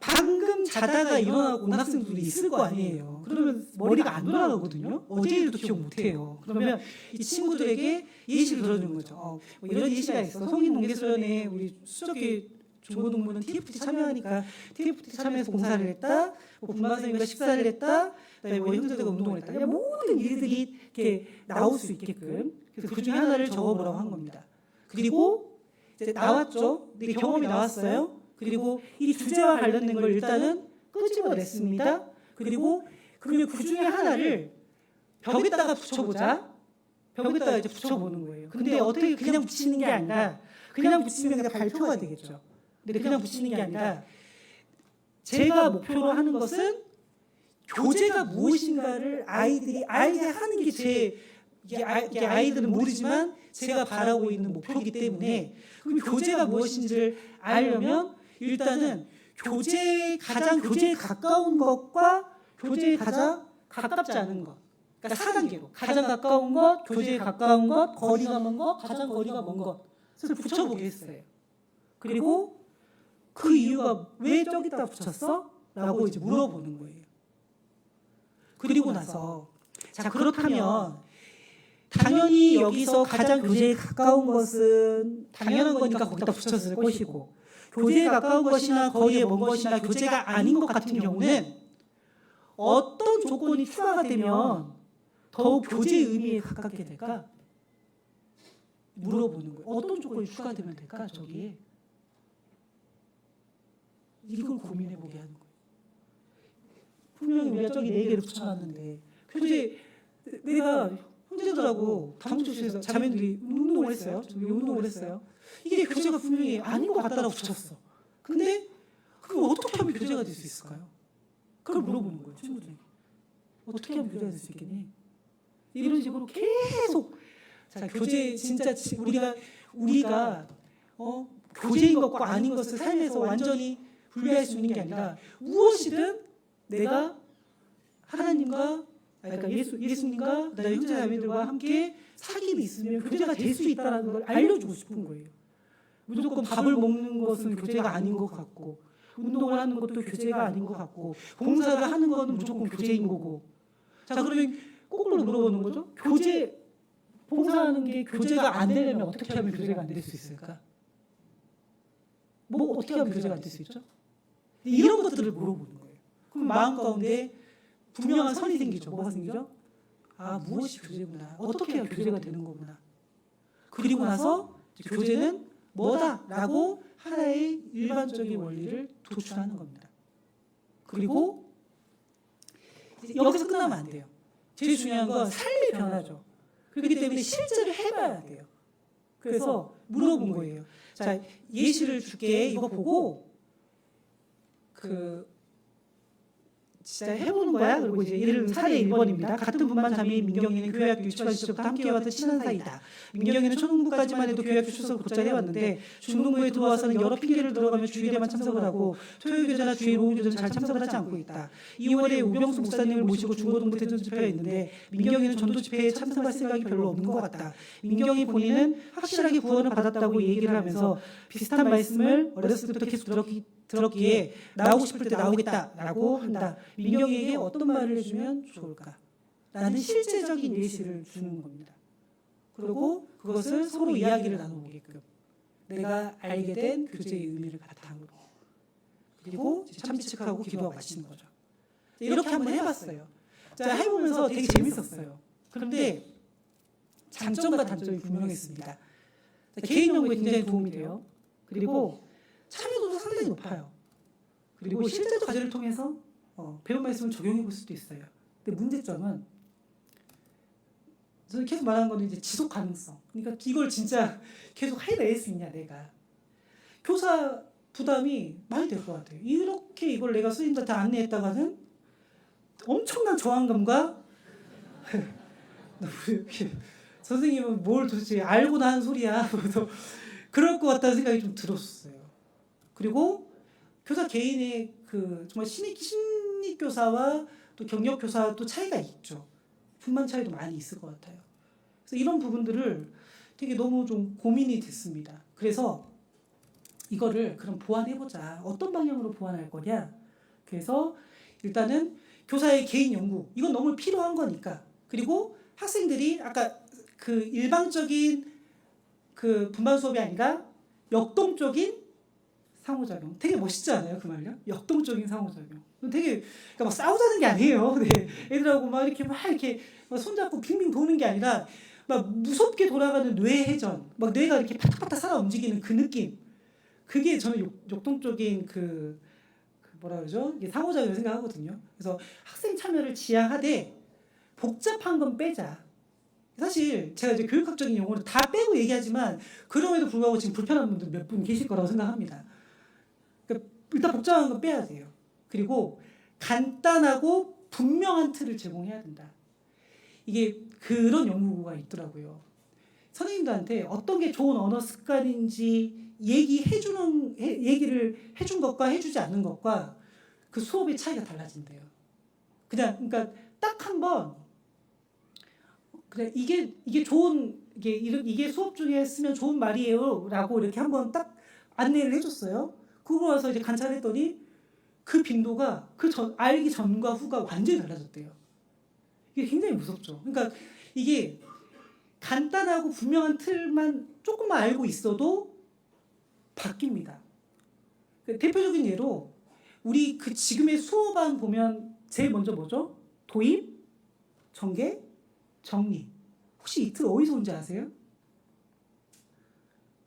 방금 자다가 일어나고 온 학생들이 있을 거 아니에요. 그러면 머리가 안 돌아가거든요. 어제 일도 기억 못해요. 그러면 이 친구들에게 예시를 들어주는 거죠. 뭐 이런 예시가 있어. 성인 동계수련회 우리 수적계 중고등부는 TFT 참여하니까 TFT 참여해서 봉사를 했다. 뭐 분반선생님과 식사를 했다. 그다음에 뭐 형제들과 운동을 했다. 그냥 모든 일들이 이렇게 나올 수 있게끔 그래서 그 중에 하나를 적어보라고 한 겁니다. 그리고 이제 나왔죠. 네 경험이 나왔어요. 그리고 이 주제와 관련된 걸 일단은 끄집어냈습니다. 그리고 그러면 그 중에 하나를 벽에다가 붙여보자. 벽에다가 이제 붙여보는 거예요. 근데 어떻게 그냥 붙이는 게 아니라 그냥 붙이면 그냥 발표가 되겠죠. 근데 그냥 붙이는 게 아니라 제가 목표로 하는 것은 교재가 무엇인가를 아이들이 알게 하는 게 이게 아이들은 모르지만 제가 바라고 있는 목표이기 때문에 그럼 교재가 무엇인지를 알려면 일단은 가장 교재에 가까운 것과 교재에 가장 가깝지 않은 것, 그러니까 4단계로 가장 가까운 것, 교재에 가까운 것, 거리가 먼 것, 가장 거리가 먼 것을 붙여보겠어요. 그리고 그 이유가 왜 저기다 붙였어? 라고 이제 물어보는 거예요. 그리고 나서 자 그렇다면 당연히 여기서 가장 교재에 가까운 것은 당연한 거니까 거기다 붙였을 것이고 교재에 가까운 것이나 거리에 먼 것이나 교재가 아닌 것 같은 경우는 어떤 조건이 추가가 되면 더욱 교재의 의미에 가깝게 될까? 물어보는 거예요. 어떤 조건이 추가되면 될까? 저기에. 이걸 고민해보게 하는 거예요. 분명히 우리가 저기 4개를 붙여놨는데 교재 내가 형제들하고 다목조실에서 자매들이 운동을 했어요. 저기 운동을 했어요. 이게 교재가 분명히 아닌 것 같다라고 붙였어. 근데 그럼 어떻게 하면 교재가 될 수 있을까요? 그걸 물어보는 거예요. 친구들에게. 어떻게 하면 교재가 될 수 있겠니? 이런 식으로 계속 자 교재 진짜 우리가 교재인 것과 아닌 것을 삶에서 완전히 분리할 수 있는 게 아니라 무엇이든 내가 하나님과 그러니까 예수님과 그다음에 형제자매들과 함께 사귐이 있으면 교제가 될 수 있다는 걸 알려주고 싶은 거예요. 무조건 밥을 먹는 것은 교제가 아닌 것 같고 운동을 하는 것도 교제가 아닌 것 같고 봉사를 하는 것은 무조건 교제인 거고 자 그러면 거꾸로 물어보는 거죠. 봉사하는 게 교제가 안 되려면 어떻게 하면 교제가 안 될 수 있을까? 뭐 어떻게 하면 교제가 안 될 수 있죠? 이런 것들을 물어보는 거예요. 그럼 마음 가운데 분명한 선이 생기죠. 뭐가 생기죠? 아 무엇이 교제구나. 어떻게 해야 교제가 되는 거구나. 그리고 나서 교제는 뭐다라고 하나의 일반적인 원리를 도출하는 겁니다. 그리고 여기서 끝나면 안 돼요. 제일 중요한 건 삶의 변화죠. 그렇기 때문에 실제로 해봐야 돼요. 그래서 물어본 거예요. 자 예시를 줄게. 이거 보고 진짜 해보는 거야. 그리고 이제 예를 사례 1번입니다. 같은 분반 자매인 민경이는 교회학교 유치원 시절부터 함께해왔던 친한 사이다. 민경이는 초등부까지만 해도 교회학교 출석을 곧잘 해왔는데 중등부에 들어와서는 여러 핑계를 들어가며 주일에만 참석을 하고 토요교제나 주일 오후교제는 잘 참석을 하지 않고 있다. 2월에 우병수 목사님을 모시고 중고등부 대전 집회가 있는데 민경이는 전도 집회에 참석할 생각이 별로 없는 것 같다. 민경이 본인은 확실하게 구원을 받았다고 얘기를 하면서 비슷한 말씀을 어렸을 때부터 계속 들었기에 나오고 싶을 때 나오겠다라고 한다. 민경이에게 어떤 말을 해주면 좋을까? 라는 실제적인 예시를 주는 겁니다. 그리고 그것을 서로 이야기를 나눠보게끔 내가 알게 된 교제의 의미를 바탕으로 그리고 참지측하고 기도하고 마치는 거죠. 이렇게 한번 해봤어요. 자 해보면서 되게 재밌었어요. 그런데 장점과 단점이 분명했습니다. 개인 연구에 굉장히 도움이 돼요. 그리고 참여도도 상당히 높아요. 그리고 실제적 과제를 통해서 배운 말씀을 적용해 볼 수도 있어요. 근데 문제점은 저는 계속 말하는 거는 이제 지속 가능성. 그러니까 이걸 진짜 계속 해낼 수 있냐 내가. 교사 부담이 많이 될 것 같아요. 이렇게 이걸 내가 스님들한테 안내했다가는 엄청난 저항감과 선생님은 뭘 도대체 알고나 하는 소리야. 그래서 그럴 것 같다는 생각이 좀 들었어요. 그리고 교사 개인의 정말 신입 교사와 또 경력 교사 또 차이가 있죠. 분만 차이도 많이 있을 것 같아요. 그래서 이런 부분들을 되게 너무 좀 고민이 됐습니다. 그래서 이거를 그럼 보완해보자. 어떤 방향으로 보완할 거냐? 그래서 일단은 교사의 개인 연구 이건 너무 필요한 거니까. 그리고 학생들이 아까 일방적인 분반 수업이 아니라 역동적인 상호작용. 되게 멋있지 않아요? 그 말요? 역동적인 상호작용. 되게 그러니까 막 싸우자는 게 아니에요. 네. 애들하고 막 이렇게 손잡고 빙빙 도는 게 아니라 막 무섭게 돌아가는 뇌회전. 막 뇌가 이렇게 파닥파닥 살아 움직이는 그 느낌. 그게 저는 역동적인 뭐라 그러죠? 이게 상호작용을 생각하거든요. 그래서 학생 참여를 지향하되 복잡한 건 빼자. 사실 제가 이제 교육학적인 용어를 다 빼고 얘기하지만 그럼에도 불구하고 지금 불편한 분들 몇 분 계실 거라고 생각합니다. 그러니까 일단 복잡한 건 빼야 돼요. 그리고 간단하고 분명한 틀을 제공해야 된다. 이게 그런 연구가 있더라고요. 선생님들한테 어떤 게 좋은 언어 습관인지 얘기를 해준 것과 해주지 않는 것과 그 수업의 차이가 달라진대요. 그러니까 딱 한 번 그래 이게 좋은 이게 수업 중에 쓰면 좋은 말이에요라고 이렇게 한번 딱 안내를 해줬어요. 그거 와서 이제 관찰했더니 그 빈도가 알기 전과 후가 완전히 달라졌대요. 이게 굉장히 무섭죠. 그러니까 이게 간단하고 분명한 틀만 조금만 알고 있어도 바뀝니다. 대표적인 예로 우리 그 지금의 수업안 보면 제일 먼저 뭐죠? 도입, 전개, 정리. 혹시 이 틀 어디서 온지 아세요?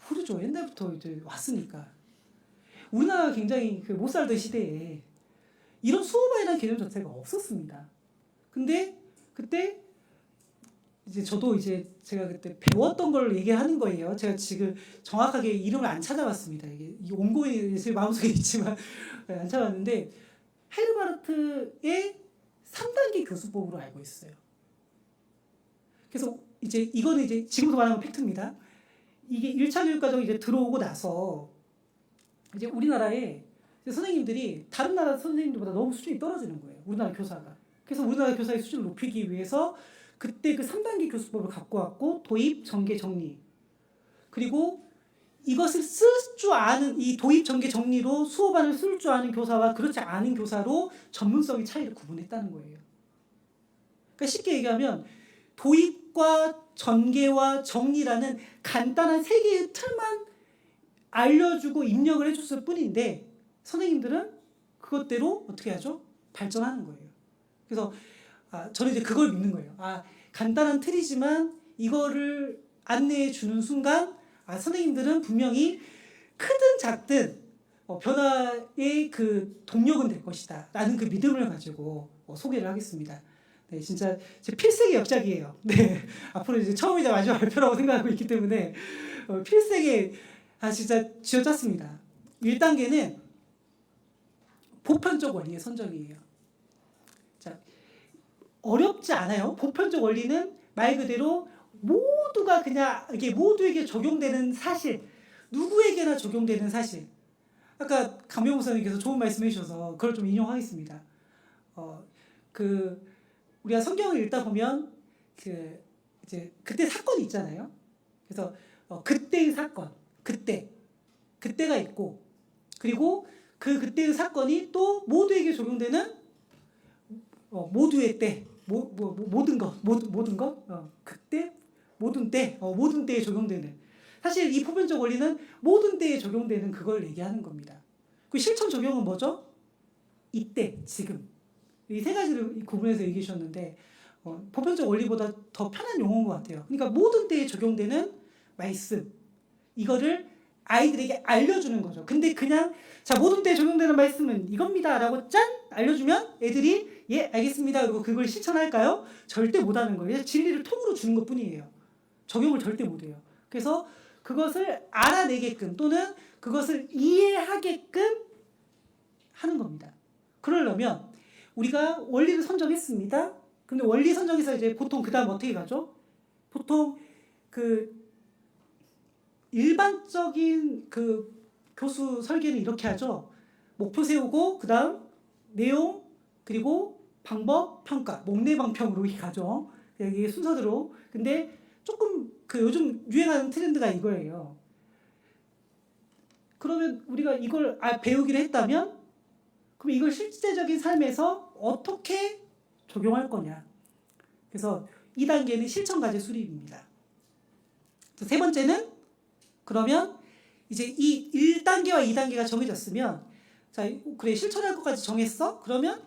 모르죠. 옛날부터 이제 왔으니까. 우리나라가 굉장히 못 살던 시대에 이런 수업안이라는 개념 자체가 없었습니다. 근데 그때 이제 저도 제가 그때 배웠던 걸 얘기하는 거예요. 제가 지금 정확하게 이름을 안 찾아봤습니다. 이게 온고에 제 마음속에 있지만 안 찾아봤는데 헤르바르트의 3단계 교수법으로 알고 있어요. 그래서 이거는 지금부터 말하는 팩트입니다. 이게 1차 교육과정이 들어오고 나서 이제 우리나라에 선생님들이 다른 나라 선생님들보다 너무 수준이 떨어지는 거예요. 우리나라 교사가. 그래서 우리나라 교사의 수준을 높이기 위해서 그때 그 3단계 교수법을 갖고 왔고 도입, 전개, 정리. 그리고 이것을 쓸 줄 아는 이 도입, 전개, 정리로 수업안을 쓸 줄 아는 교사와 그렇지 않은 교사로 전문성의 차이를 구분했다는 거예요. 그러니까 쉽게 얘기하면 도입과 전개와 정리라는 간단한 세 개의 틀만 알려주고 입력을 해줬을 뿐인데 선생님들은 그것대로 어떻게 하죠? 발전하는 거예요. 그래서 저는 그걸 믿는 거예요. 간단한 틀이지만 이거를 안내해 주는 순간 선생님들은 분명히 크든 작든 변화의 그 동력은 될 것이다 라는 그 믿음을 가지고 소개를 하겠습니다. 네, 진짜 제 필생의 역작이에요. 네, 앞으로 이제 처음이자 마지막 발표라고 생각하고 있기 때문에 필생의 진짜 쥐어짰습니다. 1단계는 보편적 원리의 선정이에요. 자, 어렵지 않아요. 보편적 원리는 말 그대로 모두가 그냥 이게 모두에게 적용되는 사실, 누구에게나 적용되는 사실. 아까 강명호 목사님께서 좋은 말씀해 주셔서 그걸 좀 인용하겠습니다. 우리가 성경을 읽다 보면 그때 사건이 있잖아요. 그래서 그때의 사건, 그때가 있고, 그리고 그때의 사건이 또 모두에게 적용되는 모두의 때, 모든 것, 그때, 모든 때에 적용되는. 사실 이 보편적 원리는 모든 때에 적용되는 그걸 얘기하는 겁니다. 그 실천 적용은 뭐죠? 이때, 지금. 이 세 가지를 구분해서 얘기해 주셨는데 보편적 원리보다 더 편한 용어인 것 같아요. 그러니까 모든 때에 적용되는 말씀. 이거를 아이들에게 알려주는 거죠. 근데 그냥 모든 때에 적용되는 말씀은 이겁니다 라고 짠! 알려주면 애들이 예 알겠습니다 그리고 그걸 실천할까요? 절대 못하는 거예요. 진리를 통으로 주는 것뿐이에요. 적용을 절대 못해요. 그래서 그것을 알아내게끔 또는 그것을 이해하게끔 하는 겁니다. 그러려면 우리가 원리를 선정했습니다. 근데 원리 선정에서 보통 그 다음 어떻게 가죠? 보통 일반적인 교수 설계는 이렇게 하죠. 목표 세우고 그 다음 내용 그리고 방법 평가 목내방평으로 가죠. 이게 순서대로. 근데 조금 요즘 유행하는 트렌드가 이거예요. 그러면 우리가 이걸 배우기로 했다면 그럼 이걸 실제적인 삶에서 어떻게 적용할 거냐. 그래서 2단계는 실천과제 수립입니다. 세 번째는 그러면 이 1단계와 2단계가 정해졌으면 그래 실천할 것까지 정했어? 그러면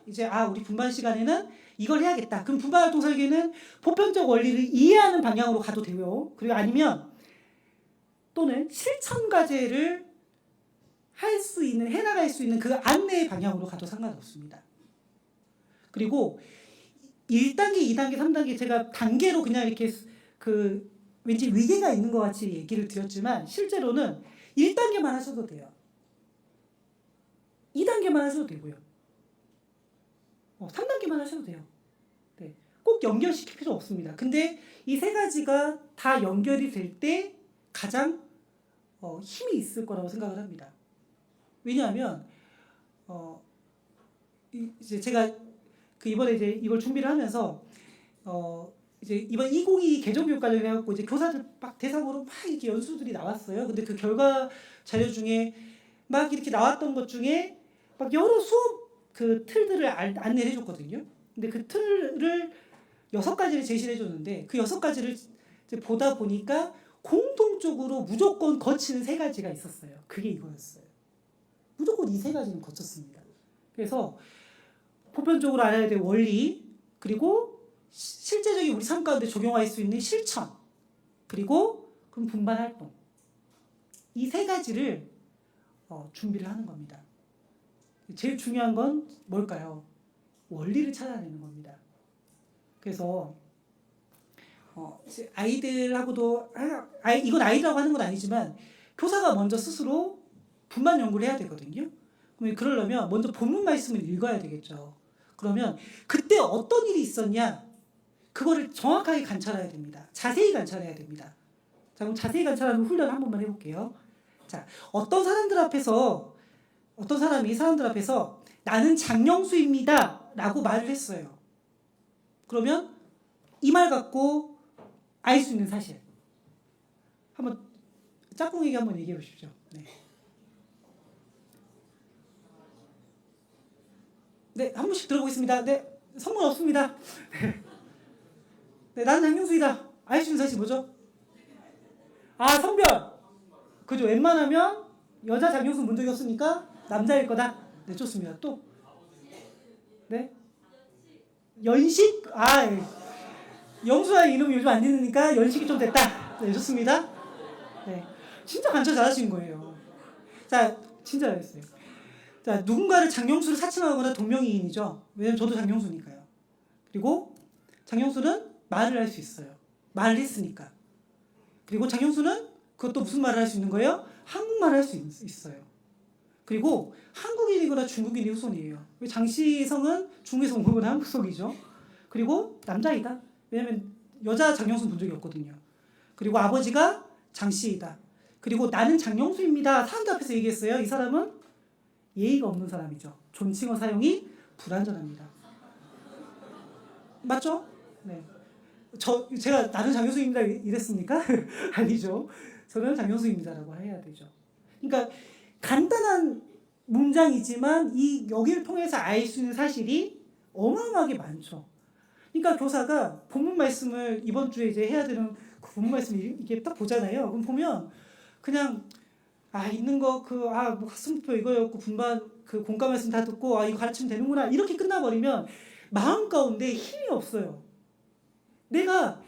우리 분반 시간에는 이걸 해야겠다. 그럼 분반 활동 설계는 보편적 원리를 이해하는 방향으로 가도 돼요. 그리고 아니면 또는 실천 과제를 해나갈 수 있는 그 안내의 방향으로 가도 상관없습니다. 그리고 1단계, 2단계, 3단계 제가 단계로 그냥 이렇게 그 왠지 위계가 있는 것 같이 얘기를 드렸지만 실제로는 1단계만 하셔도 돼요. 2단계만 하셔도 되고요. 3단계만 하셔도 돼요. 네. 꼭 연결시킬 필요 없습니다. 근데 이 세 가지가 다 연결이 될 때 가장 힘이 있을 거라고 생각을 합니다. 왜냐하면 이제 제가 이번에 이제 이걸 준비를 하면서 이제 이번 2022 개정교육 관련해 갖고 이제 교사들 막 대상으로 막 이렇게 연수들이 나왔어요. 근데 그 결과 자료 중에 막 이렇게 나왔던 것 중에 막 여러 수업 그 틀들을 안내를 해줬거든요. 근데 그 틀을 6가지를 제시를 해줬는데 그 6가지를 이제 보다 보니까 공통적으로 무조건 거치는 3가지가 있었어요. 그게 이거였어요. 무조건 이 3가지는 거쳤습니다. 그래서 보편적으로 알아야 될 원리, 그리고 실제적인 우리 삶 가운데 적용할 수 있는 실천, 그리고 그럼 분반 활동. 이 3가지를 준비를 하는 겁니다. 제일 중요한 건 뭘까요? 원리를 찾아내는 겁니다. 그래서 아이들하고도 이건 아이라고 하는 건 아니지만 교사가 먼저 스스로 분반 연구를 해야 되거든요. 그러면 그러려면 먼저 본문 말씀을 읽어야 되겠죠. 그러면 그때 어떤 일이 있었냐 그거를 정확하게 관찰해야 됩니다. 자세히 관찰해야 됩니다. 자, 그럼 자세히 관찰하는 훈련 한 번만 해볼게요. 자, 어떤 사람이 사람들 앞에서 나는 장영수입니다 라고 말을 했어요. 그러면 이 말 갖고 알 수 있는 사실 한번 짝꿍에게 한번 얘기해 보십시오. 네. 네, 한 분씩 들어보겠습니다. 네, 선물 없습니다. 네, 나는 장영수이다. 알 수 있는 사실 뭐죠? 아, 성별. 그죠? 웬만하면 여자 장영수 본 적이 없으니까 남자일 거다. 네, 좋습니다. 또, 네, 연식. 아, 영수의 이름이 요즘 안 듣으니까 연식이 좀 됐다. 네, 좋습니다. 네, 진짜 관찰 잘하신 거예요. 자, 진짜 잘했어요. 자, 누군가를 장영수를 사칭하거나 동명이인이죠. 왜냐면 저도 장영수니까요. 그리고 장영수는 말을 할 수 있어요. 말을 했으니까. 그리고 장영수는 그것도 무슨 말을 할 수 있는 거예요? 한국말을 할 수 있어요. 그리고 한국인이거나 중국인이 후손이에요. 장씨성은 중국에서 온 거거나 한국속이죠. 그리고 남자이다. 왜냐면 여자 장영수 본 적이 없거든요. 그리고 아버지가 장씨이다. 그리고 나는 장영수입니다. 사람들 앞에서 얘기했어요. 이 사람은 예의가 없는 사람이죠. 존칭어 사용이 불완전합니다. 맞죠? 네. 제가 나는 장영수입니다 이랬습니까? 아니죠. 저는 장영수입니다라고 해야 되죠. 그러니까 간단한 문장이지만 여기를 통해서 알 수 있는 사실이 어마어마하게 많죠. 그러니까 교사가 본문 말씀을 이번 주에 이제 해야 되는 그 본문 말씀을 이렇게 딱 보잖아요. 그럼 보면 그냥 있는 거 뭐 학습표 이거였고 분반 그 공감 말씀 다 듣고 이거 가르치면 되는구나 이렇게 끝나버리면 마음 가운데 힘이 없어요. 내가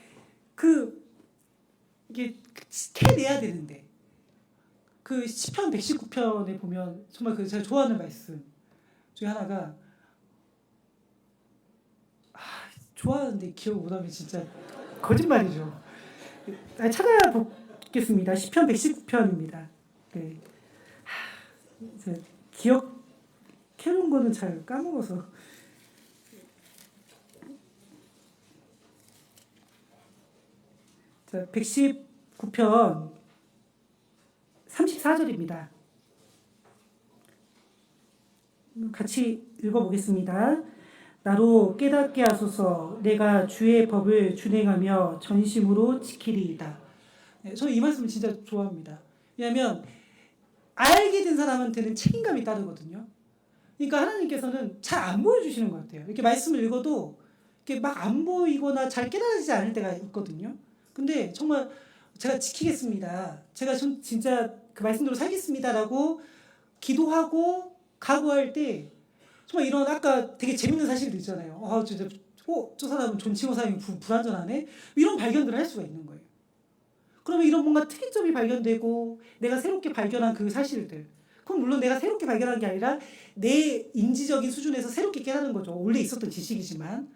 이게 캐내야 되는데 그 시편 119편에 보면 정말 제가 좋아하는 말씀 중에 하나가 좋아하는데 기억 못하면 진짜 거짓말이죠. 찾아보겠습니다. 시편 119편입니다. 네. 기억해놓은 거는 잘 까먹어서. 자, 119편 34절입니다. 같이 읽어보겠습니다. 나로 깨닫게 하소서. 내가 주의 법을 준행하며 전심으로 지키리이다. 네, 저는 이 말씀을 진짜 좋아합니다. 왜냐하면 알게 된 사람한테는 책임감이 따르거든요. 그러니까 하나님께서는 잘 안 보여주시는 것 같아요. 이렇게 말씀을 읽어도 이렇게 막 안 보이거나 잘 깨달아지지 않을 때가 있거든요. 근데 정말 제가 지키겠습니다. 제가 진짜 그 말씀대로 살겠습니다라고 기도하고 각오할 때 정말 이런 아까 되게 재밌는 사실도 있잖아요. 진짜 저 사람은 존칭어 사용이 불완전하네. 이런 발견들을 할 수가 있는 거예요. 그러면 이런 뭔가 특이점이 발견되고 내가 새롭게 발견한 그 사실들. 그럼 물론 내가 새롭게 발견한 게 아니라 내 인지적인 수준에서 새롭게 깨닫는 거죠. 원래 있었던 지식이지만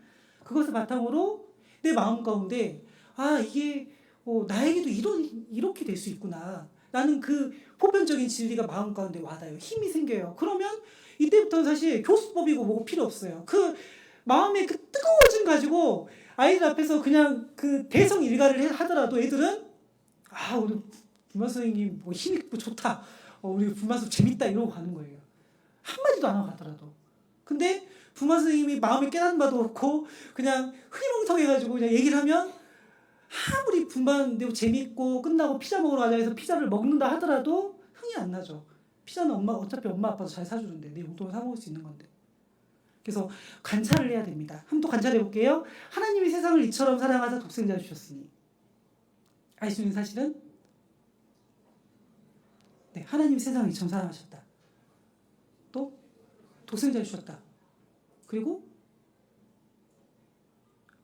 그것을 바탕으로 내 마음 가운데 아 이게 나에게도 이렇게 될 수 있구나. 라는 그 보편적인 진리가 마음 가운데 와닿아요. 힘이 생겨요. 그러면 이때부터는 사실 교수법이고 뭐고 필요 없어요. 그 마음의 그 뜨거워짐 가지고 아이들 앞에서 그냥 그 대성 일가를 하더라도 애들은 아 우리 분만 선생님 뭐 힘 있고 좋다. 우리 분만 선생님 재밌다 이러고 가는 거예요. 한마디도 안 하고 가더라도. 근데 분만 선생님이 마음에 깨닫는 바도 없고 그냥 흐리멍텅해가지고 그냥 얘기를 하면 아무리 분반되고 재밌고 끝나고 피자 먹으러 가자 해서 피자를 먹는다 하더라도 흥이 안 나죠. 피자는 어차피 엄마 아빠도 잘 사주는데 내 용돈을 사 먹을 수 있는 건데. 그래서 관찰을 해야 됩니다. 한번 또 관찰해 볼게요. 하나님이 세상을 이처럼 사랑하사 독생자를 주셨으니. 알 수 있는 사실은 네, 하나님이 세상을 이처럼 사랑하셨다. 또 독생자를 주셨다. 그리고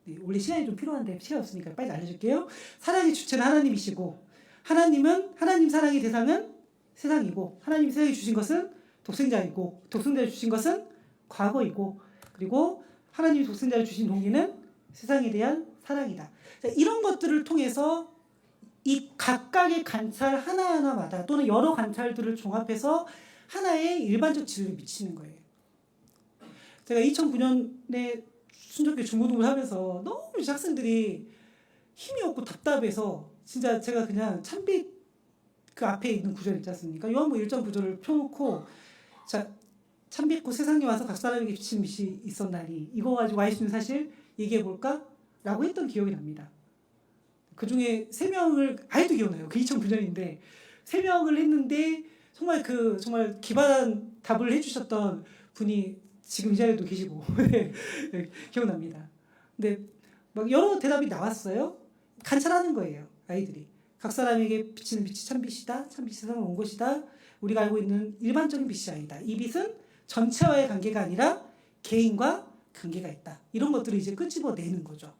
네, 원래 시간이 좀 필요한데 시간 없으니까 빨리 알려줄게요. 사랑의 주체는 하나님이시고 하나님 사랑의 대상은 세상이고 하나님이 세상에 주신 것은 독생자이고 독생자를 주신 것은 과거이고 그리고 하나님이 독생자를 주신 동기는 세상에 대한 사랑이다. 자, 이런 것들을 통해서 이 각각의 관찰 하나하나마다 또는 여러 관찰들을 종합해서 하나의 일반적 진리를 미치는 거예요. 제가 2009년에 순적교 중고등부를 하면서 너무 학생들이 힘이 없고 답답해서 진짜 제가 그냥 참빛 그 앞에 있는 구절 있지 않습니까? 요한복음 1장 구절을 펴놓고 자 참빛고 세상에 와서 각 사람에게 비치는 빛이 있었나니 이거 가지고 알 수 있는 사실 얘기해볼까? 라고 했던 기억이 납니다. 그 중에 3명을 아직도 기억나요. 그 2009년인데 3명을 했는데 정말 기발한 답을 해주셨던 분이 지금 이 자리에도 계시고 네, 기억납니다. 근데 막 여러 대답이 나왔어요. 관찰하는 거예요. 아이들이. 각 사람에게 비치는 빛이 참빛이다. 참빛이 세상에 온 것이다. 우리가 알고 있는 일반적인 빛이 아니다. 이 빛은 전체와의 관계가 아니라 개인과 관계가 있다. 이런 것들을 이제 끄집어내는 거죠.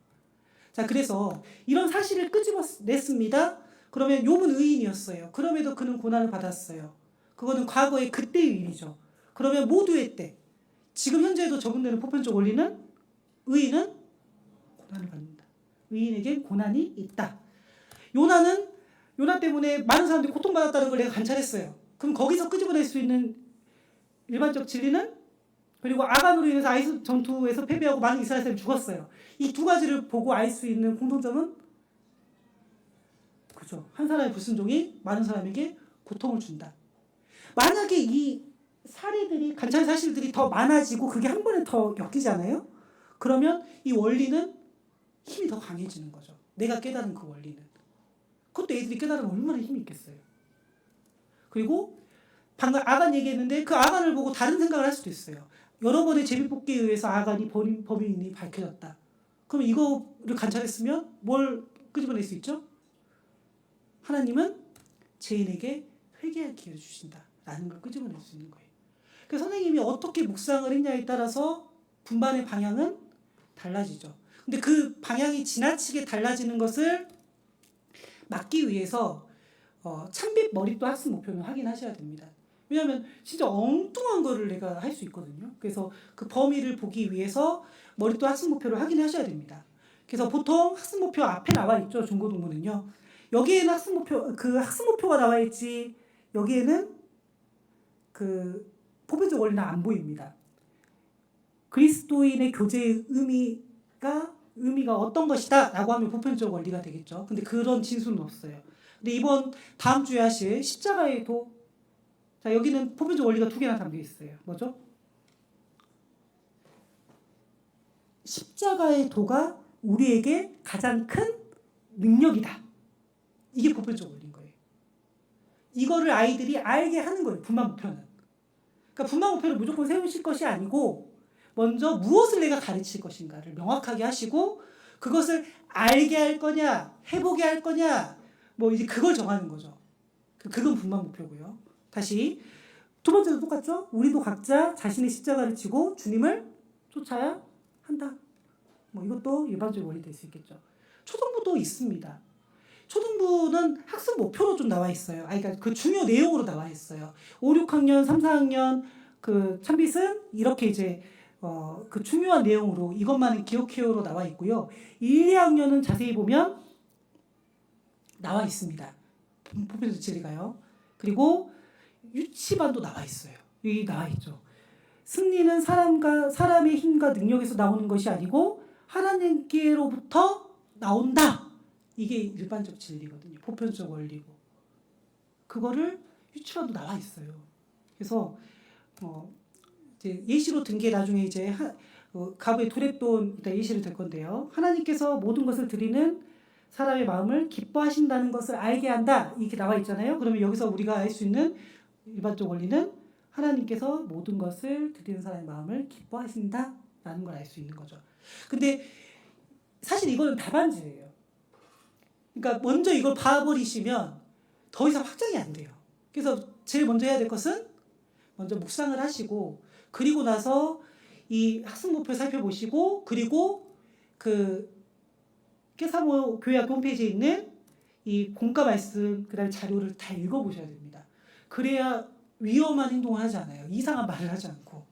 자, 그래서 이런 사실을 끄집어냈습니다. 그러면 욥은 의인이었어요. 그럼에도 그는 고난을 받았어요. 그거는 과거의 그때의 일이죠. 그러면 모두의 때 지금 현재에도 적용되는 보편적 원리는 의인은 고난을 받는다. 의인에게 고난이 있다. 요나 때문에 많은 사람들이 고통받았다는 걸 내가 관찰했어요. 그럼 거기서 끄집어낼 수 있는 일반적 진리는 그리고 아간으로 인해서 아이스 전투에서 패배하고 많은 이스라엘 사람이 죽었어요. 이 두 가지를 보고 알 수 있는 공통점은 그죠. 한 사람의 불순종이 많은 사람에게 고통을 준다. 만약에 이 사례들이 관찰 사실들이 더 많아지고 그게 한 번에 더 엮이잖아요. 그러면 이 원리는 힘이 더 강해지는 거죠. 내가 깨달은 그 원리는. 그것도 애들이 깨달으면 얼마나 힘이 있겠어요. 그리고 방금 아간 얘기했는데 그 아간을 보고 다른 생각을 할 수도 있어요. 여러 번의 제비뽑기에 의해서 아간이 범인이 밝혀졌다. 그럼 이거를 관찰했으면 뭘 끄집어낼 수 있죠? 하나님은 죄인에게 회개할 기회를 주신다. 라는 걸 끄집어낼 수 있는 거예요. 그래서 선생님이 어떻게 묵상을 했냐에 따라서 분반의 방향은 달라지죠. 근데 그 방향이 지나치게 달라지는 것을 막기 위해서 참빛 머릿도 학습 목표는 확인하셔야 됩니다. 왜냐하면 진짜 엉뚱한 거를 내가 할 수 있거든요. 그래서 그 범위를 보기 위해서 머릿도 학습 목표를 확인하셔야 됩니다. 그래서 보통 학습 목표 앞에 나와 있죠. 중고등부는요. 여기에는 학습 목표가 나와 있지 여기에는 그 보편적 원리는 안 보입니다. 그리스도인의 교제의 의미가 어떤 것이다 라고 하면 보편적 원리가 되겠죠. 근데 그런 진수는 없어요. 근데 다음 주에 하실 십자가의 도, 자 여기는 보편적 원리가 2개나 담겨 있어요. 뭐죠? 십자가의 도가 우리에게 가장 큰 능력이다. 이게 보편적 원리인 거예요. 이거를 아이들이 알게 하는 거예요. 분반 목표는. 그러니까 분반 목표를 무조건 세우실 것이 아니고 먼저 무엇을 내가 가르칠 것인가를 명확하게 하시고 그것을 알게 할 거냐, 해보게 할 거냐, 뭐 이제 그걸 정하는 거죠. 그건 분반 목표고요. 다시 두 번째도 똑같죠? 우리도 각자 자신의 십자가를 지고 주님을 쫓아야 한다. 뭐 이것도 일반적인 원리 될 수 있겠죠. 초등부도 있습니다. 초등부는 학습 목표로 좀 나와 있어요. 그러니까 그 중요 내용으로 나와 있어요. 5, 6학년, 3, 4학년 그 참빛은 이렇게 이제 그 중요한 내용으로 이것만은 기억해요로 나와 있고요. 1, 2학년은 자세히 보면 나와 있습니다. 보편적 진리가요. 그리고 유치반도 나와 있어요. 여기 나와 있죠. 승리는 사람의 힘과 능력에서 나오는 것이 아니고 하나님께로부터 나온다. 이게 일반적 진리거든요. 보편적 원리고. 그거를 유치반도 나와 있어요. 그래서 이제 예시로 든 게 나중에 이제 가부의 도랩돈 예시를 들 건데요. 하나님께서 모든 것을 드리는 사람의 마음을 기뻐하신다는 것을 알게 한다. 이렇게 나와 있잖아요. 그러면 여기서 우리가 알 수 있는 일반적 원리는 하나님께서 모든 것을 드리는 사람의 마음을 기뻐하신다라는 걸 알 수 있는 거죠. 근데 사실 이거는 답안지예요. 그러니까 먼저 이걸 봐버리시면 더 이상 확장이 안 돼요. 그래서 제일 먼저 해야 될 것은 먼저 묵상을 하시고 그리고 나서 이 학습목표 살펴보시고 그리고 그 깨사모 교회학교 홈페이지에 있는 이 공과 말씀 그다음에 자료를 다 읽어보셔야 됩니다. 그래야 위험한 행동을 하지 않아요. 이상한 말을 하지 않고.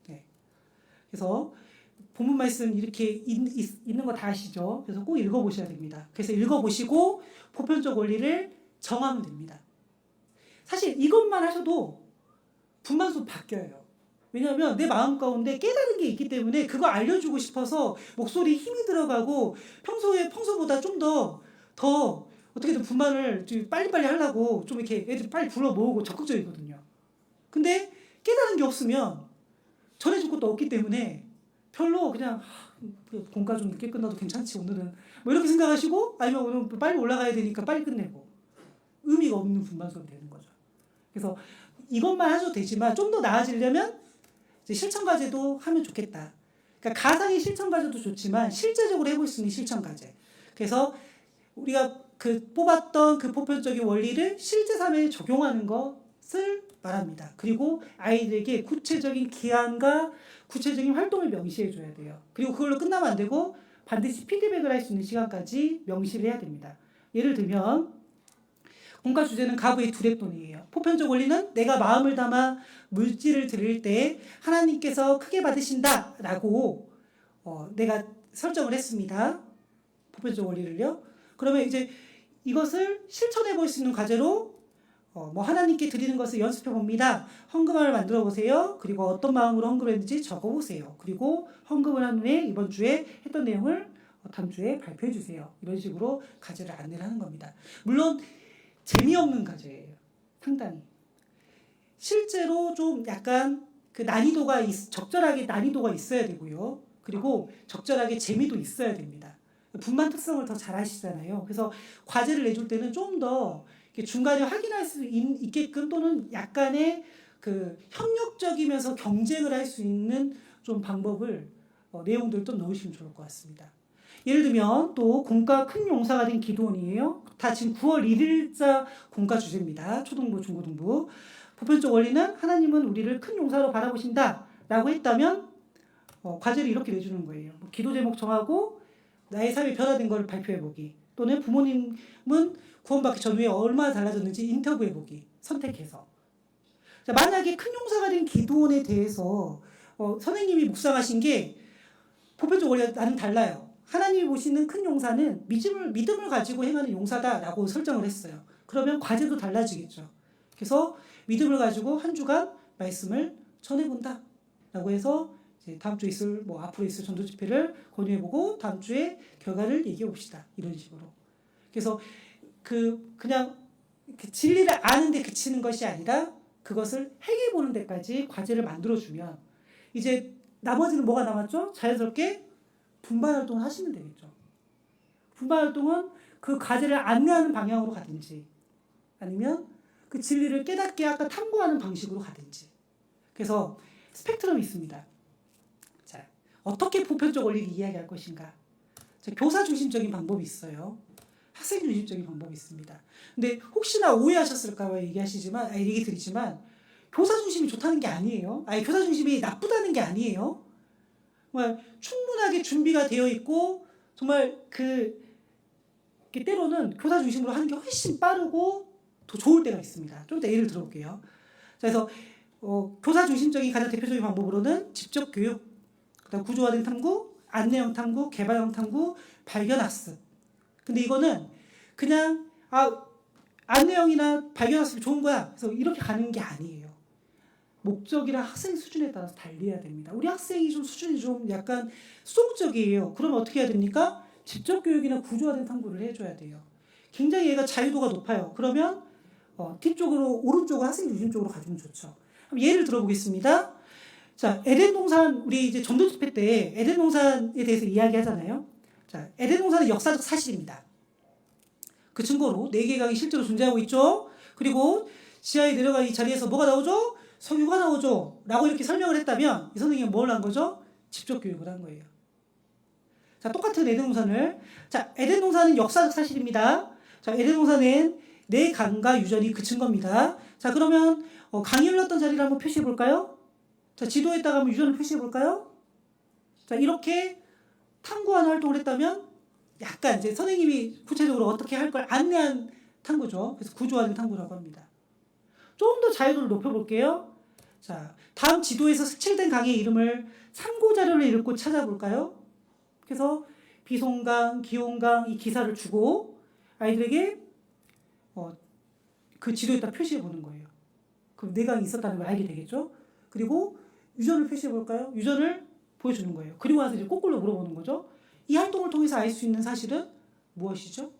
네. 그래서 본문 말씀 이렇게 있는 거 다 아시죠? 그래서 꼭 읽어보셔야 됩니다. 그래서 읽어보시고 보편적 원리를 정하면 됩니다. 사실 이것만 하셔도 분만수 바뀌어요. 왜냐하면 내 마음 가운데 깨달은 게 있기 때문에 그거 알려주고 싶어서 목소리에 힘이 들어가고 평소보다 좀 더 어떻게든 분만을 좀 빨리빨리 하려고 좀 이렇게 애들 빨리 불러 모으고 적극적이거든요. 근데 깨달은 게 없으면 전해줄 것도 없기 때문에 별로 그냥 공과 좀 늦게 끝나도 괜찮지 오늘은 뭐 이렇게 생각하시고 아니면 오늘 빨리 올라가야 되니까 빨리 끝내고 의미가 없는 분만 수업이 되는 거죠. 그래서 이것만 하셔도 되지만 좀 더 나아지려면 이제 실천 과제도 하면 좋겠다. 그러니까 가상의 실천 과제도 좋지만 실제적으로 해볼 수 있는 실천 과제. 그래서 우리가 뽑았던 그 보편적인 원리를 실제 삶에 적용하는 것을 말합니다. 그리고 아이들에게 구체적인 기한과 구체적인 활동을 명시해 줘야 돼요. 그리고 그걸로 끝나면 안 되고 반드시 피드백을 할 수 있는 시간까지 명시를 해야 됩니다. 예를 들면 공과 주제는 가부의 두랩돈이에요. 보편적 원리는 내가 마음을 담아 물질을 드릴 때 하나님께서 크게 받으신다라고 내가 설정을 했습니다. 보편적 원리를요. 그러면 이제 이것을 실천해 볼 수 있는 과제로 하나님께 드리는 것을 연습해 봅니다. 헌금함을 만들어 보세요. 그리고 어떤 마음으로 헌금을 했는지 적어 보세요. 그리고 헌금을 한 후에 이번 주에 했던 내용을 다음 주에 발표해 주세요. 이런 식으로 과제를 안내를 하는 겁니다. 물론 재미없는 과제예요. 상당히. 실제로 좀 약간 그 적절하게 난이도가 있어야 되고요. 그리고 적절하게 재미도 있어야 됩니다. 분만 특성을 더 잘 아시잖아요. 그래서 과제를 내줄 때는 좀 더 중간에 확인할 수 있게끔 또는 약간의 그 협력적이면서 경쟁을 할 수 있는 좀 방법을 내용들도 넣으시면 좋을 것 같습니다. 예를 들면 또 공과 큰 용사가 된 기도원이에요. 다 지금 9월 1일자 공과 주제입니다. 초등부, 중고등부. 보편적 원리는 하나님은 우리를 큰 용사로 바라보신다 라고 했다면 과제를 이렇게 내주는 거예요. 기도 제목 정하고 나의 삶이 변화된 걸 발표해보기 또는 부모님은 구원받기 전후에 얼마나 달라졌는지 인터뷰해보기 선택해서. 자, 만약에 큰 용사가 된 기도원에 대해서 선생님이 묵상하신 게 보편적 원리가 나는 달라요. 하나님이 보시는 큰 용사는 믿음을 가지고 행하는 용사다라고 설정을 했어요. 그러면 과제도 달라지겠죠. 그래서 믿음을 가지고 한 주간 말씀을 전해본다 라고 해서 이제 다음 주에 앞으로 있을 전도 집회를 권유해보고 다음 주에 결과를 얘기해봅시다. 이런 식으로. 그래서 그냥 진리를 아는데 그치는 것이 아니라 그것을 행해보는 데까지 과제를 만들어주면 이제 나머지는 뭐가 남았죠? 자연스럽게 분반 활동을 하시면 되겠죠. 분반 활동은 그 과제를 안내하는 방향으로 가든지 아니면 그 진리를 깨닫게 아까 탐구하는 방식으로 가든지. 그래서 스펙트럼이 있습니다. 자, 어떻게 보편적 원리를 이야기할 것인가? 자, 교사 중심적인 방법이 있어요. 학생 중심적인 방법이 있습니다. 근데 혹시나 오해하셨을까 봐 얘기 드리지만 교사 중심이 좋다는 게 아니에요. 교사 중심이 나쁘다는 게 아니에요. 정말 충분하게 준비가 되어 있고 정말 때로는 교사 중심으로 하는 게 훨씬 빠르고 더 좋을 때가 있습니다. 좀 이따 예를 들어볼게요. 그래서 교사 중심적인 가장 대표적인 방법으로는 직접 교육, 그다음 구조화된 탐구, 안내형 탐구, 개발형 탐구, 발견 학습. 근데 이거는 그냥 안내형이나 발견학습이 좋은 거야. 그래서 이렇게 가는 게 아니에요. 목적이랑 학생 수준에 따라서 달리해야 됩니다. 우리 학생이 좀 수준이 좀 약간 수동적이에요. 그러면 어떻게 해야 됩니까? 직접 교육이나 구조화된 탐구를 해줘야 돼요. 굉장히 얘가 자유도가 높아요. 그러면 뒤쪽으로 오른쪽으로 학생 중심 쪽으로 가주면 좋죠. 그럼 예를 들어보겠습니다. 자, 에덴 동산 우리 이제 전도 집회 때 에덴 동산에 대해서 이야기하잖아요. 자, 에덴 동산은 역사적 사실입니다. 그 증거로 4개의 강이 실제로 존재하고 있죠. 그리고 지하에 내려가 이 자리에서 뭐가 나오죠? 석유가 나오죠. 라고 이렇게 설명을 했다면 이 선생님은 뭘 한 거죠? 직접 교육을 한 거예요. 자, 똑같은 에덴 동산을 자, 에덴 동산은 역사적 사실입니다. 자, 에덴 동산은 4강과 유전이 그 증거입니다. 자, 그러면 강이 흘렀던 자리를 한번 표시해 볼까요? 자, 지도에다가 한번 유전을 표시해 볼까요? 자, 이렇게 탐구하는 활동을 했다면 약간 이제 선생님이 구체적으로 어떻게 할 걸 안내한 탐구죠. 그래서 구조화된 탐구라고 합니다. 좀 더 자유도를 높여볼게요. 자, 다음 지도에서 색칠된 강의 이름을 참고 자료를 읽고 찾아볼까요? 그래서 비송강, 기온강 이 기사를 주고 아이들에게 그 지도에다 표시해 보는 거예요. 그럼 4강이 있었다는 걸 알게 되겠죠? 그리고 유전을 표시해 볼까요? 유전을 보여주는 거예요. 그리고 와서 이제 거꾸로 물어보는 거죠. 이 활동을 통해서 알 수 있는 사실은 무엇이죠?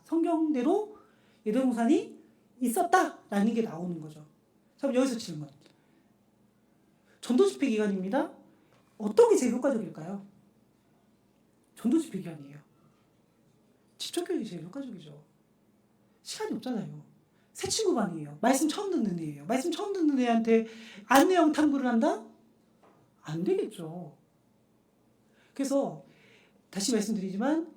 성경대로 에덴 동산이 있었다라는 게 나오는 거죠. 자, 그럼 여기서 질문. 전도 집회 기간입니다. 어떤 게 제일 효과적일까요? 전도 집회 기간이에요. 직접 교육이 제일 효과적이죠. 시간이 없잖아요. 새 친구 반이에요. 말씀 처음 듣는 애예요. 말씀 처음 듣는 애한테 안내형 탐구를 한다? 안 되겠죠. 그래서 다시 말씀드리지만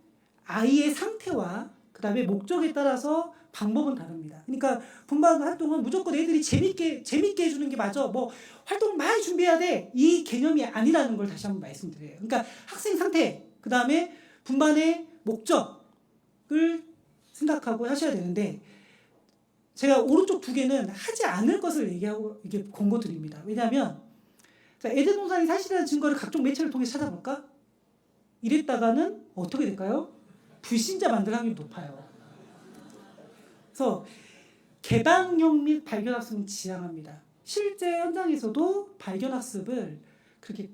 아이의 상태와 그 다음에 목적에 따라서 방법은 다릅니다. 그러니까 분반 활동은 무조건 애들이 재밌게 해주는 게 맞아. 뭐 활동 많이 준비해야 돼. 이 개념이 아니라는 걸 다시 한번 말씀드려요. 그러니까 학생 상태, 그 다음에 분반의 목적을 생각하고 하셔야 되는데 제가 오른쪽 2개는 하지 않을 것을 얘기하고 이게 권고드립니다. 왜냐하면 자, 에덴 동산이 사실이라는 증거를 각종 매체를 통해 찾아볼까? 이랬다가는 어떻게 될까요? 불신자 만들 확률이 높아요. 그래서 개방형 및 발견학습은 지향합니다. 실제 현장에서도 발견학습을 그렇게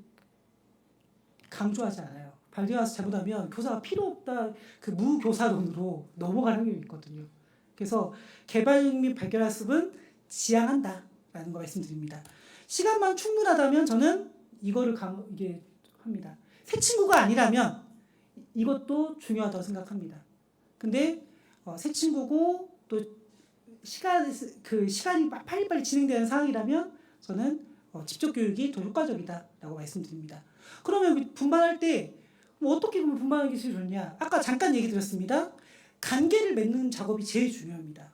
강조하지 않아요. 발견학습 잘못하면 교사가 필요 없다 그 무교사론으로 넘어갈 확률이 있거든요. 그래서 개방 및 발견학습은 지향한다라는 거 말씀드립니다. 시간만 충분하다면 저는 이거를 이게 합니다. 새 친구가 아니라면 이것도 중요하다고 생각합니다. 근데 새 친구고 또 시간이 빨리빨리 진행되는 상황이라면 저는 직접 교육이 더 효과적이다라고 말씀드립니다. 그러면 분반할 때 뭐 어떻게 보면 분반하는 게 제일 좋냐? 아까 잠깐 얘기 드렸습니다. 관계를 맺는 작업이 제일 중요합니다.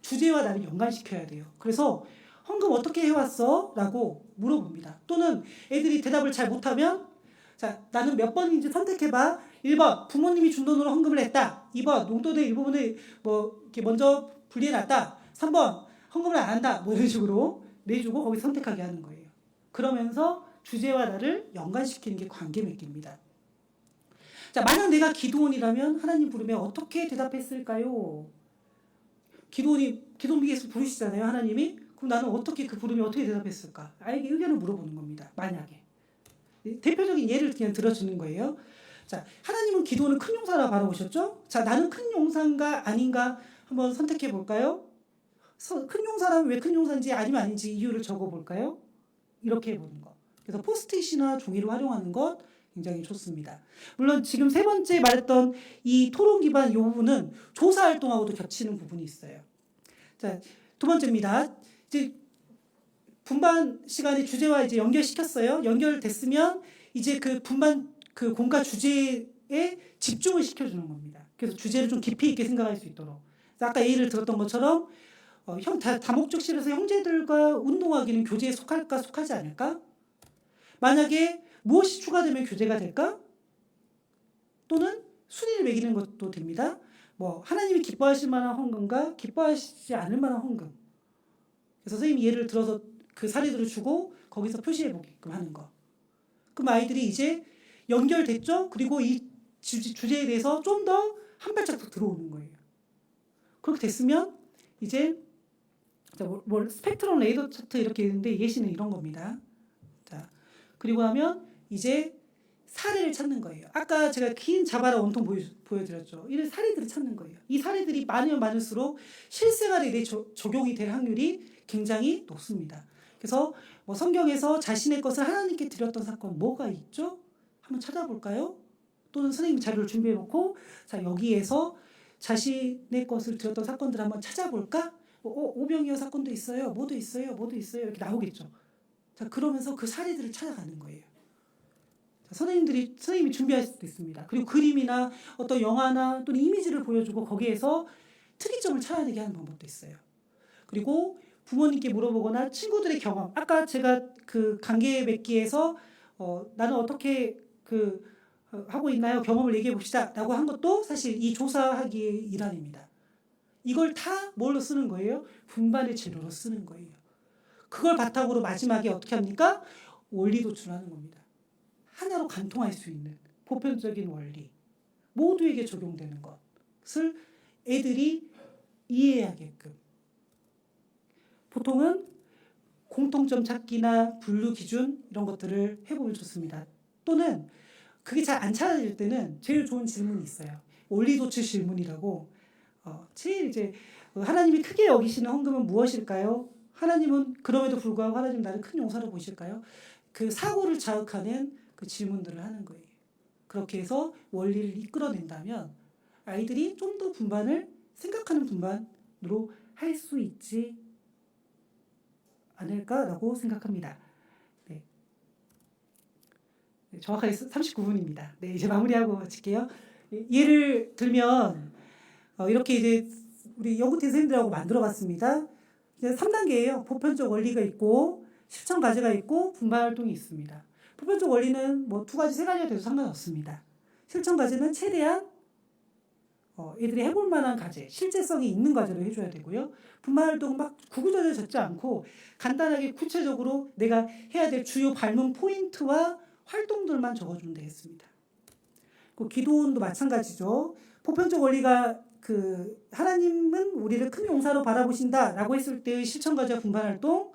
주제와 나를 연관시켜야 돼요. 그래서 헌금 어떻게 해왔어? 라고 물어봅니다. 또는 애들이 대답을 잘 못하면 자, 나는 몇 번인지 선택해봐. 1번 부모님이 준 돈으로 헌금을 했다. 2번 용돈의 일부분을 뭐 이렇게 먼저 분리해놨다. 3번 헌금을 안 한다. 뭐 이런 식으로 내주고 거기 선택하게 하는 거예요. 그러면서 주제와 나를 연관시키는 게 관계 맺기입니다. 자, 만약 내가 기도원이라면 하나님 부르면 어떻게 대답했을까요? 기도원에서 부르시잖아요, 하나님이. 그럼 나는 어떻게 그 부름이 어떻게 대답했을까? 아이에게 의견을 물어보는 겁니다. 만약에. 대표적인 예를 그냥 들어주는 거예요. 자, 하나님은 기도원을 큰 용사라 바라보셨죠? 자, 나는 큰 용사인가 아닌가 한번 선택해 볼까요? 큰 용사라면 왜 큰 용사인지 아니면 아닌지 이유를 적어 볼까요? 이렇게 해보는 거. 그래서 포스트잇이나 종이를 활용하는 것 굉장히 좋습니다. 물론 지금 3번째 말했던 이 토론 기반 이 부분은 조사 활동하고도 겹치는 부분이 있어요. 자, 2번째입니다. 이제 분반 시간에 주제와 이제 연결시켰어요. 연결됐으면 이제 그 분반 그 공과 주제에 집중을 시켜주는 겁니다. 그래서 주제를 좀 깊이 있게 생각할 수 있도록. 아까 예를 들었던 것처럼 다목적실에서 형제들과 운동하기는 교재에 속할까 속하지 않을까? 만약에 무엇이 추가되면 교재가 될까? 또는 순위를 매기는 것도 됩니다. 뭐 하나님이 기뻐하실 만한 헌금과 기뻐하시지 않을 만한 헌금. 그래서 선생님이 예를 들어서 그 사례들을 주고 거기서 표시해 보게끔 하는 거. 그럼 아이들이 이제 연결됐죠? 그리고 이 주제에 대해서 좀 더 한 발짝 더 들어오는 거예요. 그렇게 됐으면 이제 스펙트럼 레이더 차트 이렇게 있는데 예시는 이런 겁니다. 자, 그리고 하면 이제 사례를 찾는 거예요. 아까 제가 긴 자바라 원통 보여드렸죠. 이런 사례들을 찾는 거예요. 이 사례들이 많으면 많을수록 실생활에 적용이 될 확률이 굉장히 높습니다. 그래서 뭐 성경에서 자신의 것을 하나님께 드렸던 사건 뭐가 있죠? 한번 찾아볼까요? 또는 선생님 자료를 준비해놓고 자 여기에서 자신의 것을 드렸던 사건들 한번 찾아볼까? 오병이어 사건도 있어요. 뭐도 있어요. 이렇게 나오겠죠. 자 그러면서 그 사례들을 찾아가는 거예요. 자, 선생님이 준비할 수도 있습니다. 그리고 그림이나 어떤 영화나 또는 이미지를 보여주고 거기에서 특이점을 찾아내게 하는 방법도 있어요. 그리고 부모님께 물어보거나 친구들의 경험. 아까 제가 그 관계 맺기에서 나는 어떻게 하고 있나요? 경험을 얘기해 봅시다라고 한 것도 사실 이 조사하기의 일환입니다. 이걸 다 뭘로 쓰는 거예요? 분반의 재료로 쓰는 거예요. 그걸 바탕으로 마지막에 어떻게 합니까? 원리 도출하는 겁니다. 하나로 관통할 수 있는 보편적인 원리, 모두에게 적용되는 것을 애들이 이해하게끔. 보통은 공통점 찾기나 분류 기준 이런 것들을 해보면 좋습니다. 또는 그게 잘 안 찾아질 때는 제일 좋은 질문이 있어요. 원리 도출 질문이라고. 제일 이제 하나님이 크게 여기시는 헌금은 무엇일까요? 하나님은 그럼에도 불구하고 하나님 나를 큰 용사로 보실까요? 그 사고를 자극하는 그 질문들을 하는 거예요. 그렇게 해서 원리를 이끌어낸다면 아이들이 좀 더 분반을 생각하는 분반으로 할 수 있지 않을까라고 생각합니다. 네. 네, 정확하게 39분입니다. 네, 이제 마무리하고 마칠게요. 예를 들면 이렇게 이제 우리 연구팀 선생님들하고 만들어봤습니다. 이제 3단계예요. 보편적 원리가 있고 실천 과제가 있고 분반 활동이 있습니다. 보편적 원리는 뭐 2가지, 3가지가 돼도 상관없습니다. 실천 과제는 최대한 애들이 해볼 만한 과제, 실제성이 있는 과제로 해줘야 되고요. 분반 활동은 막 구구절절 적지 않고 간단하게 구체적으로 내가 해야 될 주요 발문 포인트와 활동들만 적어주면 되겠습니다. 그 기도원도 마찬가지죠. 보편적 원리가 하나님은 우리를 큰 용사로 바라보신다라고 했을 때의 실천 과제와 분반 활동,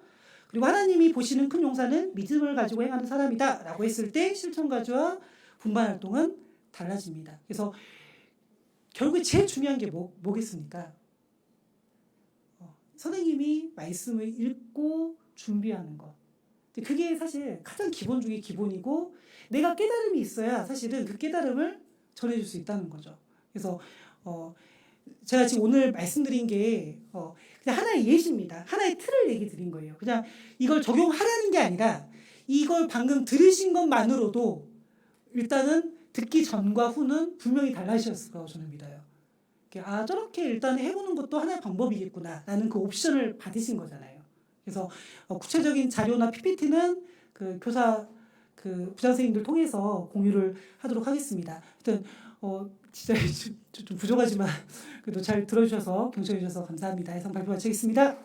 그리고 하나님이 보시는 큰 용사는 믿음을 가지고 행하는 사람이다라고 했을 때 실천 과제와 분반 활동은 달라집니다. 그래서 결국에 제일 중요한 게 뭐겠습니까? 선생님이 말씀을 읽고 준비하는 것. 그게 사실 가장 기본 중에 기본이고 내가 깨달음이 있어야 사실은 그 깨달음을 전해줄 수 있다는 거죠. 그래서 제가 지금 오늘 말씀드린 게 그냥 하나의 예시입니다. 하나의 틀을 얘기 드린 거예요. 그냥 이걸 적용하라는 게 아니라 이걸 방금 들으신 것만으로도 일단은 듣기 전과 후는 분명히 달라지셨을 거라고 저는 믿어요. 저렇게 일단 해보는 것도 하나의 방법이겠구나 라는 그 옵션을 받으신 거잖아요. 그래서 구체적인 자료나 PPT는 그 교사 부장선생님들 통해서 공유를 하도록 하겠습니다. 하여튼 진짜 좀 부족하지만 그래도 잘 들어주셔서 경청해 주셔서 감사합니다. 이상 발표 마치겠습니다.